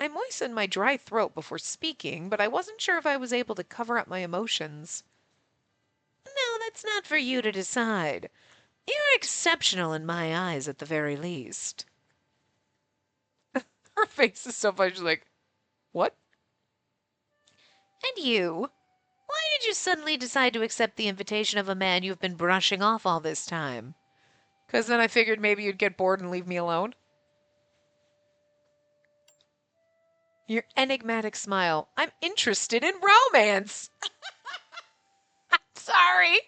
Speaker 1: I moistened my dry throat before speaking, but I wasn't sure if I was able to cover up my emotions.
Speaker 2: No, that's not for you to decide. You're exceptional in my eyes, at the very least.
Speaker 1: Her face is so funny. She's like, what?
Speaker 2: And you? Why did you suddenly decide to accept the invitation of a man you've been brushing off all this time?
Speaker 1: Because then I figured maybe you'd get bored and leave me alone. Your enigmatic smile. I'm interested in romance. Sorry.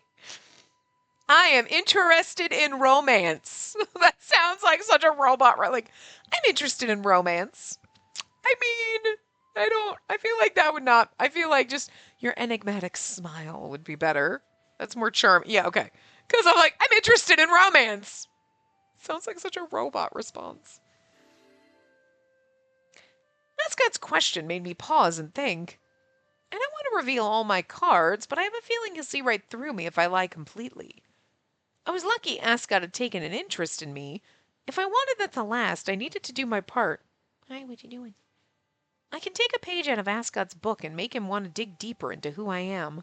Speaker 1: I am interested in romance. That sounds like such a robot, right? Like, I'm interested in romance. I mean, I feel like that would not, I feel like just your enigmatic smile would be better. That's more charming. Yeah, okay. Because I'm like, I'm interested in romance. Sounds like such a robot response. Ascot's question made me pause and think. I don't want to reveal all my cards, but I have a feeling he'll see right through me if I lie completely. I was lucky Ascot had taken an interest in me. If I wanted that to last, I needed to do my part. Hi, what you doing? I can take a page out of Ascot's book and make him want to dig deeper into who I am.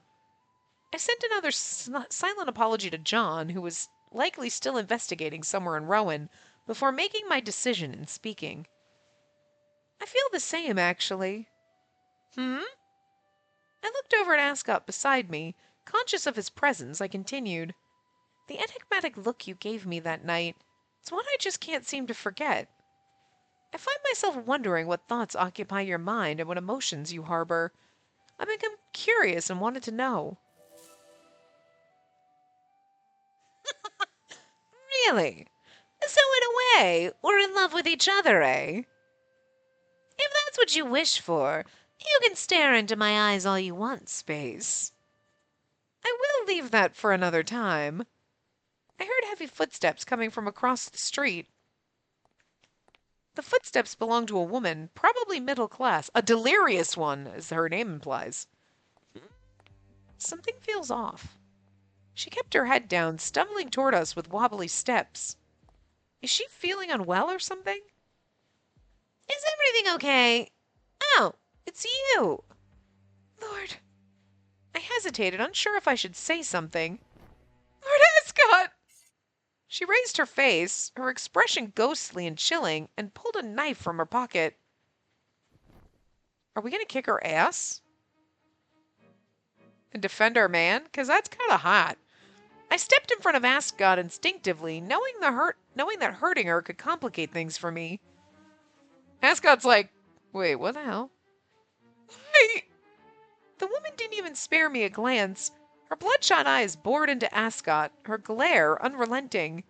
Speaker 1: I sent another silent apology to John, who was likely still investigating somewhere in Rowan, before making my decision and speaking. I feel the same, actually. Hmm? I looked over at Ascot beside me. Conscious of his presence, I continued. The enigmatic look you gave me that night, It's one I just can't seem to forget. I find myself wondering what thoughts occupy your mind and what emotions you harbor. I become curious and wanted to know.
Speaker 2: Really? So, in a way, we're in love with each other, eh? If that's what you wish for, you can stare into my eyes all you want, Space.
Speaker 1: I will leave that for another time. I heard heavy footsteps coming from across the street. The footsteps belonged to a woman, probably middle class, a delirious one, as her name implies. Something feels off. She kept her head down, stumbling toward us with wobbly steps. Is she feeling unwell or something?
Speaker 2: Is everything okay? Oh, it's you.
Speaker 1: Lord. I hesitated, unsure if I should say something. Lord Ascot! She raised her face, her expression ghostly and chilling, and pulled a knife from her pocket. Are we going to kick her ass? And defend our man? Because that's kind of hot. I stepped in front of Ascot instinctively, knowing that hurting her could complicate things for me. Ascot's like, wait, what the hell? Why? The woman didn't even spare me a glance. Her bloodshot eyes bored into Ascot, her glare unrelenting.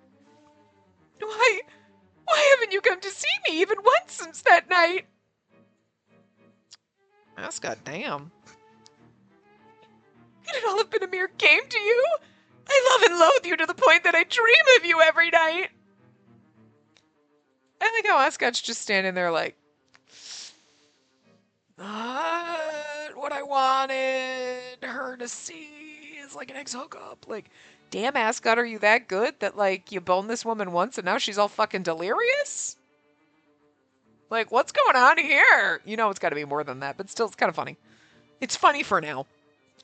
Speaker 1: Why? Why haven't you come to see me even once since that night? Ascot, damn. Could it all have been a mere game to you? I love and loathe you to the point that I dream of you every night. I like how Ascot's just standing there like, what I wanted her to see is like an ex hookup. Like, damn, Ascot, are you that good that, like, you boned this woman once and now she's all fucking delirious? Like, what's going on here? You know, it's got to be more than that, but still, it's kind of funny. It's funny for now.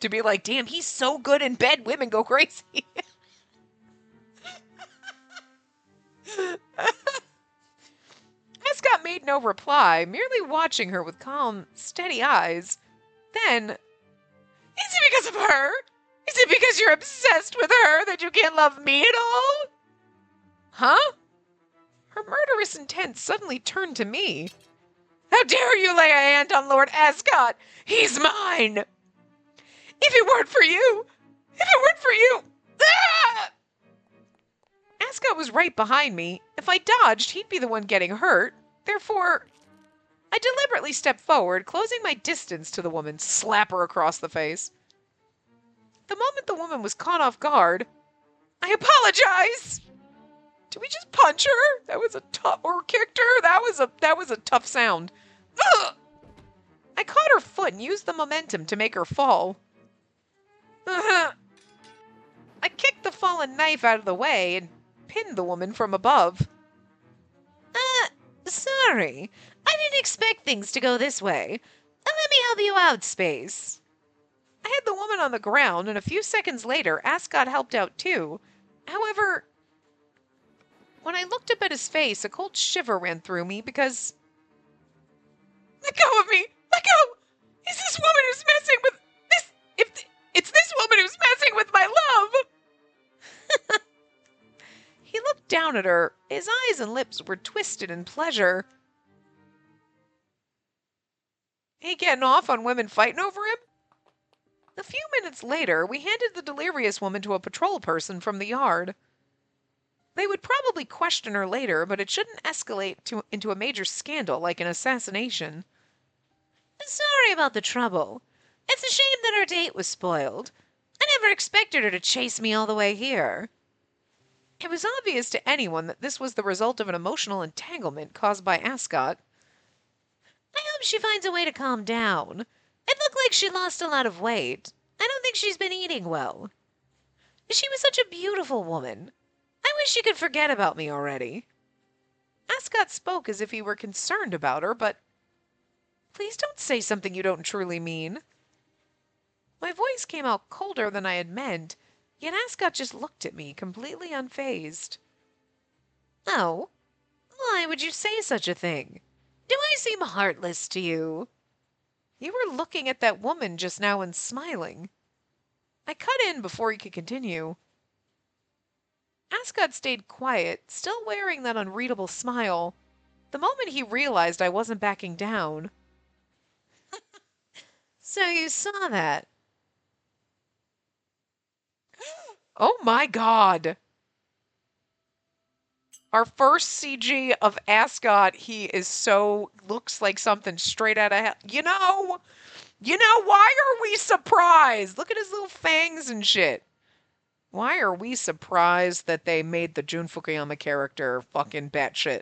Speaker 1: To be like, damn, he's so good in bed, women go crazy. Ascot made no reply, merely watching her with calm, steady eyes. Then, is it because of her? Is it because you're obsessed with her that you can't love me at all? Huh? Her murderous intent suddenly turned to me. How dare you lay a hand on Lord Ascot? He's mine! If it weren't for you! If it weren't for you! Ah! Ascot was right behind me. If I dodged, he'd be the one getting hurt. Therefore, I deliberately stepped forward, closing my distance to the woman, slap her across the face. The moment the woman was caught off guard, I apologize! Did we just punch her? That was a tough, or kicked her? That was a tough sound. Ugh! I caught her foot and used the momentum to make her fall. I kicked the fallen knife out of the way and pinned the woman from above.
Speaker 2: Sorry. I didn't expect things to go this way. Let me help you out, Space.
Speaker 1: I had the woman on the ground, and a few seconds later, Ascot helped out too. However, when I looked up at his face, a cold shiver ran through me because... Let go of me! Let go! Is this woman who's messing with... It's this woman who's messing with my love! He looked down at her. His eyes and lips were twisted in pleasure. He getting off on women fighting over him? A few minutes later, we handed the delirious woman to a patrol person from the yard. They would probably question her later, but it shouldn't escalate into a major scandal like an assassination.
Speaker 2: Sorry about the trouble. It's a shame that our date was spoiled. I never expected her to chase me all the way here.
Speaker 1: It was obvious to anyone that this was the result of an emotional entanglement caused by Ascot.
Speaker 2: I hope she finds a way to calm down. It looked like she lost a lot of weight. I don't think she's been eating well. She was such a beautiful woman. I wish she could forget about me already.
Speaker 1: Ascot spoke as if he were concerned about her, but please don't say something you don't truly mean. My voice came out colder than I had meant, yet Ascot just looked at me, completely unfazed.
Speaker 2: Oh, why would you say such a thing? Do I seem heartless to you?
Speaker 1: You were looking at that woman just now and smiling. I cut in before he could continue. Ascot stayed quiet, still wearing that unreadable smile. The moment he realized I wasn't backing down.
Speaker 2: So you saw that.
Speaker 1: Oh my god. Our first CG of Ascot, he is so looks like something straight out of hell. Why are we surprised? Look at his little fangs and shit. Why are we surprised that they made the Jun Fukuyama character fucking batshit?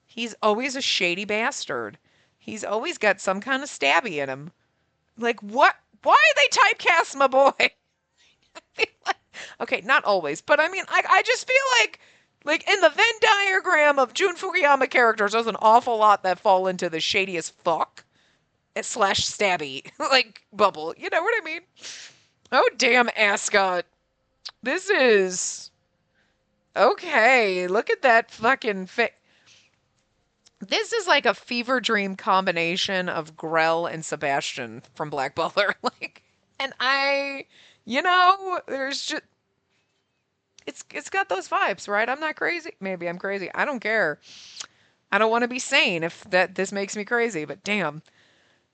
Speaker 1: He's always a shady bastard. He's always got some kind of stabby in him. Like, what? Why they typecast my boy? Okay, not always, but I mean, I just feel like in the Venn diagram of Jun Fukuyama characters, there's an awful lot that fall into the shadiest fuck slash stabby like bubble. You know what I mean? Oh damn, Ascot. This is okay. Look at that fucking This is like a fever dream combination of Grell and Sebastian from Black Butler. Like, and there's just it's got those vibes, right? I'm not crazy. Maybe I'm crazy. I don't care. I don't want to be sane if this makes me crazy, but damn.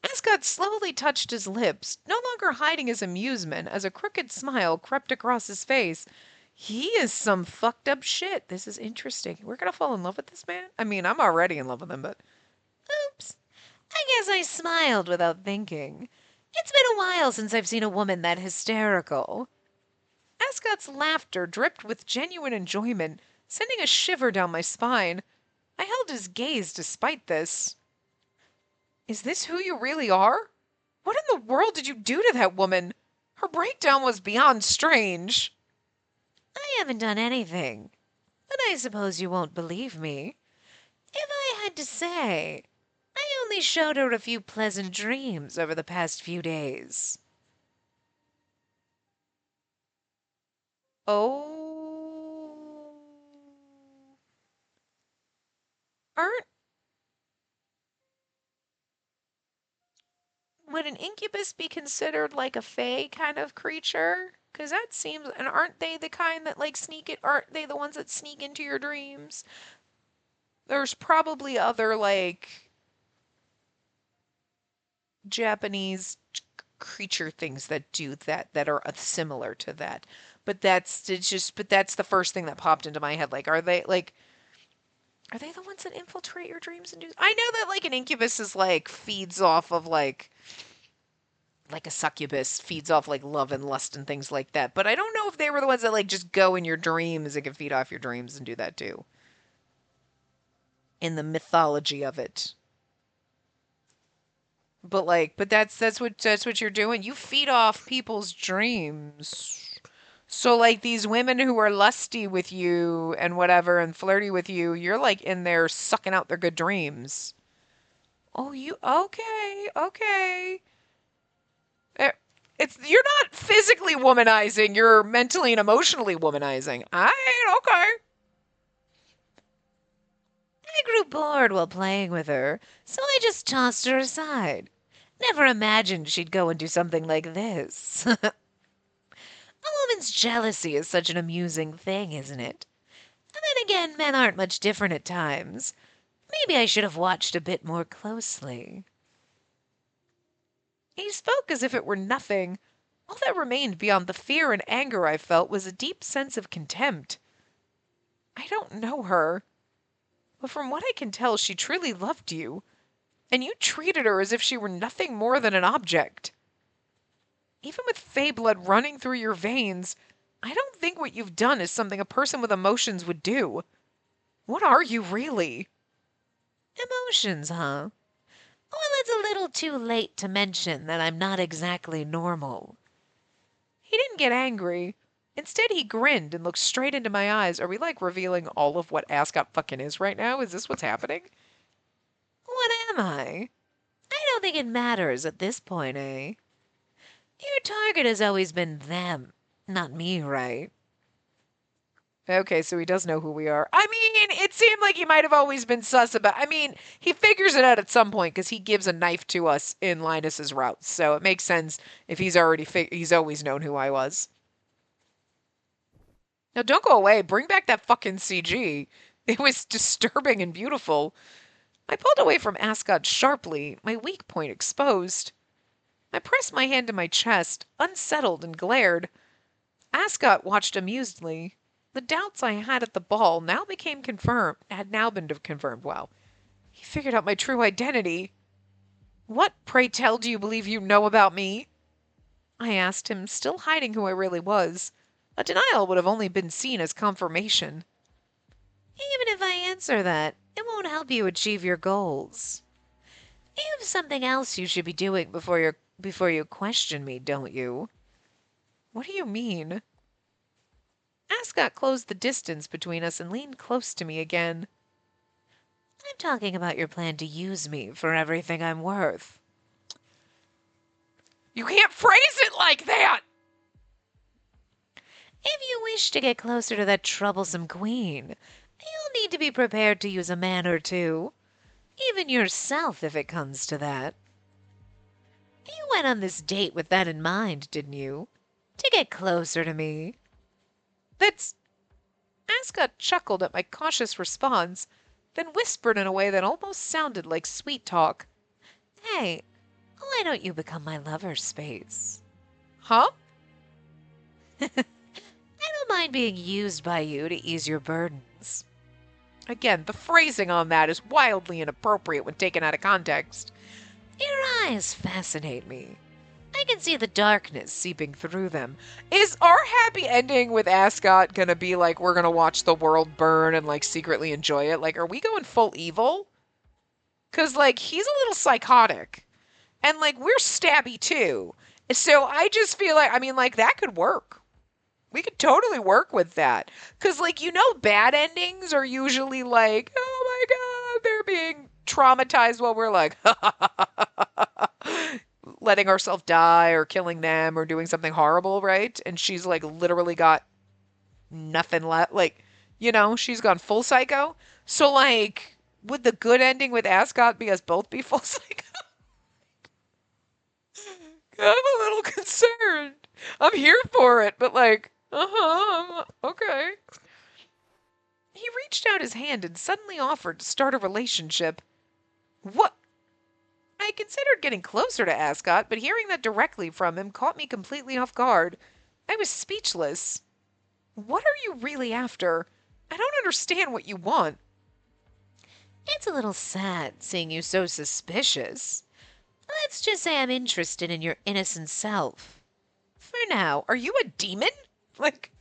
Speaker 1: Ascot slowly touched his lips, no longer hiding his amusement as a crooked smile crept across his face. He is some fucked up shit. This is interesting. We're gonna fall in love with this man? I mean, I'm already in love with him, but
Speaker 2: Oops. I guess I smiled without thinking. It's been a while since I've seen a woman that hysterical.
Speaker 1: Ascot's laughter dripped with genuine enjoyment, sending a shiver down my spine. I held his gaze despite this. Is this who you really are? What in the world did you do to that woman? Her breakdown was beyond strange.
Speaker 2: I haven't done anything. But I suppose you won't believe me. If I had to say, I only showed her a few pleasant dreams over the past few days.
Speaker 1: Oh. Aren't. Would an incubus be considered like a fae kind of creature? Because that seems. And aren't they the kind that like sneak it? Aren't they the ones that sneak into your dreams? There's probably other like Japanese creature things that do that are similar to that. But that's the first thing that popped into my head. Like, are they the ones that infiltrate your dreams and do? I know that like an incubus is like feeds off of like a succubus feeds off like love and lust and things like that. But I don't know if they were the ones that like just go in your dreams and can feed off your dreams and do that too. In the mythology of it. But that's what you're doing. You feed off people's dreams. So like these women who are lusty with you and whatever and flirty with you, you're like in there sucking out their good dreams. Oh, you okay, okay. Eh, It's you're not physically womanizing, you're mentally and emotionally womanizing. I okay.
Speaker 2: I grew bored while playing with her, so I just tossed her aside. Never imagined she'd go and do something like this. A woman's jealousy is such an amusing thing, isn't it? And then again, men aren't much different at times. Maybe I should have watched a bit more closely.
Speaker 1: He spoke as if it were nothing. All that remained beyond the fear and anger I felt was a deep sense of contempt. I don't know her, but from what I can tell, she truly loved you, and you treated her as if she were nothing more than an object. Even with fey blood running through your veins, I don't think what you've done is something a person with emotions would do. What are you really?
Speaker 2: Emotions, huh? Well, it's a little too late to mention that I'm not exactly normal.
Speaker 1: He didn't get angry. Instead, he grinned and looked straight into my eyes. Are we like revealing all of what Ascot fucking is right now? Is this what's happening?
Speaker 2: What am I? I don't think it matters at this point, eh? Your target has always been them, not me, right?
Speaker 1: Okay, so he does know who we are. I mean, it seemed like he might have always been sus about. I mean, he figures it out at some point because he gives a knife to us in Linus's route. So it makes sense if he's already he's always known who I was. Now don't go away. Bring back that fucking CG. It was disturbing and beautiful. I pulled away from Ascot sharply, my weak point exposed. I pressed my hand to my chest, unsettled, and glared. Ascot watched amusedly. The doubts I had at the ball now became confirmed, had now been confirmed. Wow. He figured out my true identity. What, pray tell, do you believe you know about me? I asked him, still hiding who I really was. A denial would have only been seen as confirmation.
Speaker 2: Even if I answer that, it won't help you achieve your goals. You have something else you should be doing before you question me, don't you?
Speaker 1: What do you mean? Ascot closed the distance between us and leaned close to me again.
Speaker 2: I'm talking about your plan to use me for everything I'm worth.
Speaker 1: You can't phrase it like that!
Speaker 2: If you wish to get closer to that troublesome queen, you'll need to be prepared to use a man or two. Even yourself, if it comes to that. You went on this date with that in mind, didn't you? To get closer to me.
Speaker 1: That's. Ascot chuckled at my cautious response, then whispered in a way that almost sounded like sweet talk.
Speaker 2: Hey, why don't you become my lover, Space?
Speaker 1: Huh?
Speaker 2: I don't mind being used by you to ease your burdens.
Speaker 1: Again, the phrasing on that is wildly inappropriate when taken out of context.
Speaker 2: Your eyes fascinate me. I can see the darkness seeping through them.
Speaker 1: Is our happy ending with Ascot gonna be like we're gonna watch the world burn and like secretly enjoy it? Like, are we going full evil? Cause like he's a little psychotic. And like we're stabby too. So I just feel like I mean like that could work. We could totally work with that. Cause like bad endings are usually like, oh my god, they're being traumatized while we're like letting ourselves die or killing them or doing something horrible, right? And she's like literally got nothing left. Like, she's gone full psycho. So like, would the good ending with Ascot be us both be full psycho? I'm a little concerned. I'm here for it, but like, okay. He reached out his hand and suddenly offered to start a relationship. What? I considered getting closer to Ascot, but hearing that directly from him caught me completely off guard. I was speechless. What are you really after? I don't understand what you want.
Speaker 2: It's a little sad seeing you so suspicious. Let's just say I'm interested in your innocent self.
Speaker 1: For now, are you a demon? Like,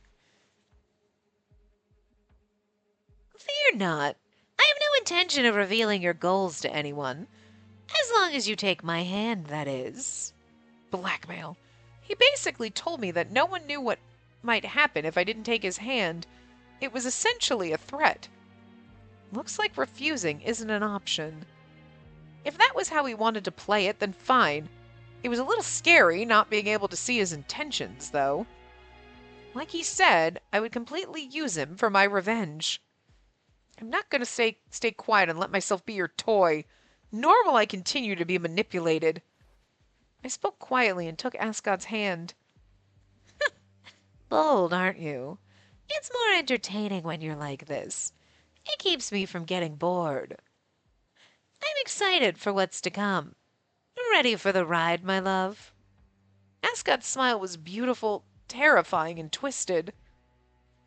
Speaker 2: Fear not. I have no intention of revealing your goals to anyone. As long as you take my hand, that is.
Speaker 1: blackmail. He basically told me that no one knew what might happen if I didn't take his hand. It was essentially a threat. Looks like refusing isn't an option. If that was how he wanted to play it, then fine. It was a little scary not being able to see his intentions, though. Like he said, I would completely use him for my revenge. I'm not going to stay quiet and let myself be your toy, nor will I continue to be manipulated. I spoke quietly and took Ascot's hand.
Speaker 2: Bold, aren't you? It's more entertaining when you're like this. It keeps me from getting bored. I'm excited for what's to come. Ready for the ride, my love?
Speaker 1: Ascot's smile was beautiful, terrifying, and twisted.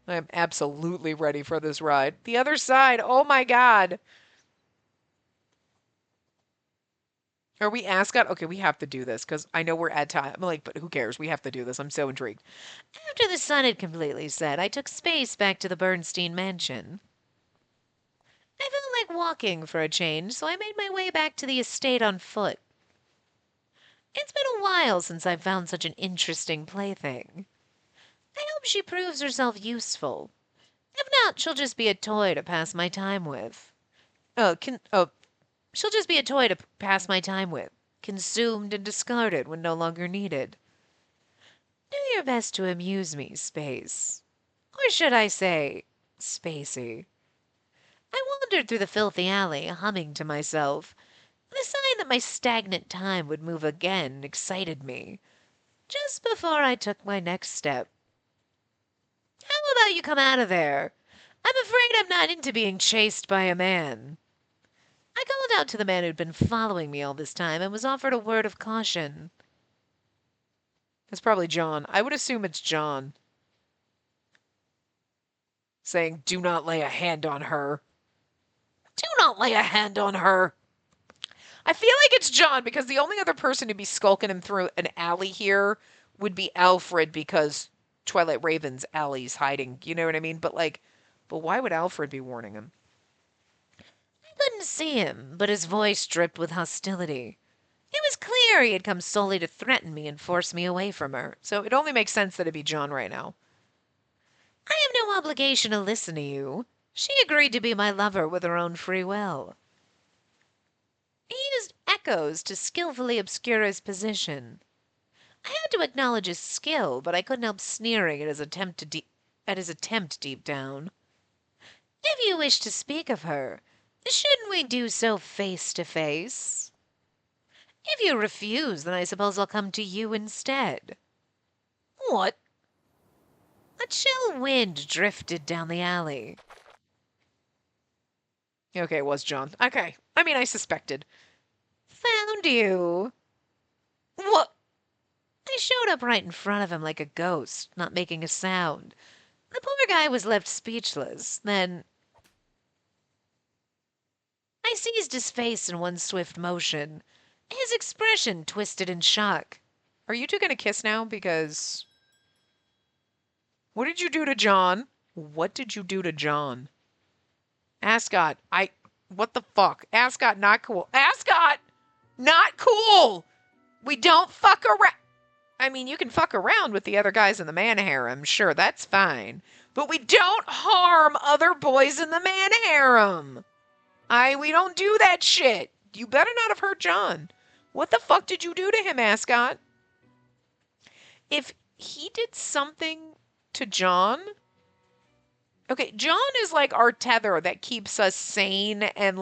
Speaker 1: I am absolutely ready for this ride. The other side, oh my god. Are we Ascot? Okay, we have to do this because I know we're at time. I'm like, but who cares? We have to do this. I'm so intrigued.
Speaker 2: After the sun had completely set, I took Space back to the Bernstein mansion. I felt like walking for a change, so I made my way back to the estate on foot. It's been a while since I've found such an interesting plaything. I hope she proves herself useful. If not, she'll just be a toy to pass my time with. She'll just be a toy to pass my time with, consumed and discarded when no longer needed. Do your best to amuse me, Space. Or should I say, Spacey. I wandered through the filthy alley, humming to myself. The sign that my stagnant time would move again excited me, just before I took my next step. How about you come out of there? I'm afraid I'm not into being chased by a man. I called out to the man who'd been following me all this time and was offered a word of caution.
Speaker 1: It's probably John. I would assume it's John. Saying, do not lay a hand on her. Do not lay a hand on her. I feel like it's John because the only other person to be skulking him through an alley here would be Alfred because Twilight Raven's alley's hiding. You know what I mean? But why would Alfred be warning him?
Speaker 2: I couldn't see him, but his voice dripped with hostility. It was clear he had come solely to threaten me and force me away from her.
Speaker 1: So it only makes sense that it'd be John right now.
Speaker 2: I have no obligation to listen to you. She agreed to be my lover with her own free will. He used echoes to skillfully obscure his position. I had to acknowledge his skill, but I couldn't help sneering at his attempt deep down. If you wish to speak of her, shouldn't we do so face to face? If you refuse, then I suppose I'll come to you instead.
Speaker 1: What?
Speaker 2: A chill wind drifted down the alley.
Speaker 1: Okay, it was John. Okay. I mean, I suspected.
Speaker 2: Found you.
Speaker 1: What?
Speaker 2: I showed up right in front of him like a ghost, not making a sound. The poor guy was left speechless. Then I seized his face in one swift motion, his expression twisted in shock.
Speaker 1: Are you two gonna kiss now? Because. What did you do to John? What did you do to John? Ascot, what the fuck? Ascot, not cool. Ascot! Not cool! We don't fuck around. I mean, you can fuck around with the other guys in the man harem. Sure, that's fine. But we don't harm other boys in the man harem. We don't do that shit. You better not have hurt John. What the fuck did you do to him, Ascot? If he did something to John. Okay, John is like our tether that keeps us sane and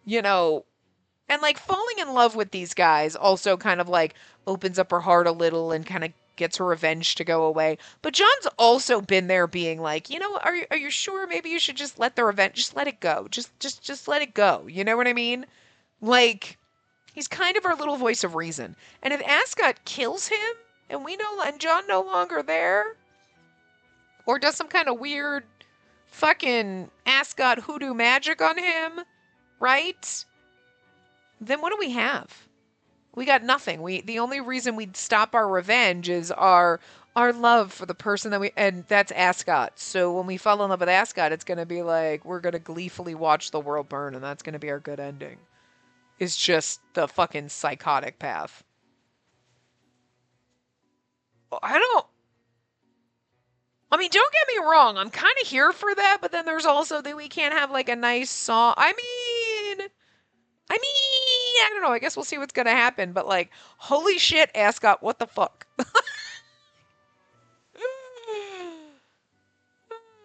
Speaker 1: you know, and falling in love with these guys also kind of opens up her heart a little and kind of gets her revenge to go away. But John's also been there being like, are you sure maybe you should just let the revenge, just let it go. Just let it go. You know what I mean? He's kind of our little voice of reason. And if Ascot kills him and John no longer there, or does some kind of weird fucking Ascot hoodoo magic on him, right? Then what do we have? We got nothing. The only reason we'd stop our revenge is our love for the person and that's Ascot. So when we fall in love with Ascot, it's gonna be like we're gonna gleefully watch the world burn, and that's gonna be our good ending. It's just the fucking psychotic path. I mean, don't get me wrong. I'm kind of here for that, but then there's also that we can't have a nice song. I don't know. I guess we'll see what's gonna happen. But holy shit, Ascot, what the fuck?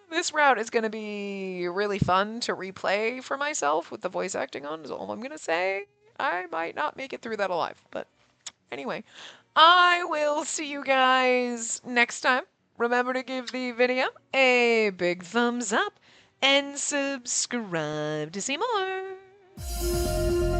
Speaker 1: This route is gonna be really fun to replay for myself with the voice acting on. Is all I'm gonna say. I might not make it through that alive, but anyway, I will see you guys next time. Remember to give the video a big thumbs up and subscribe to see more.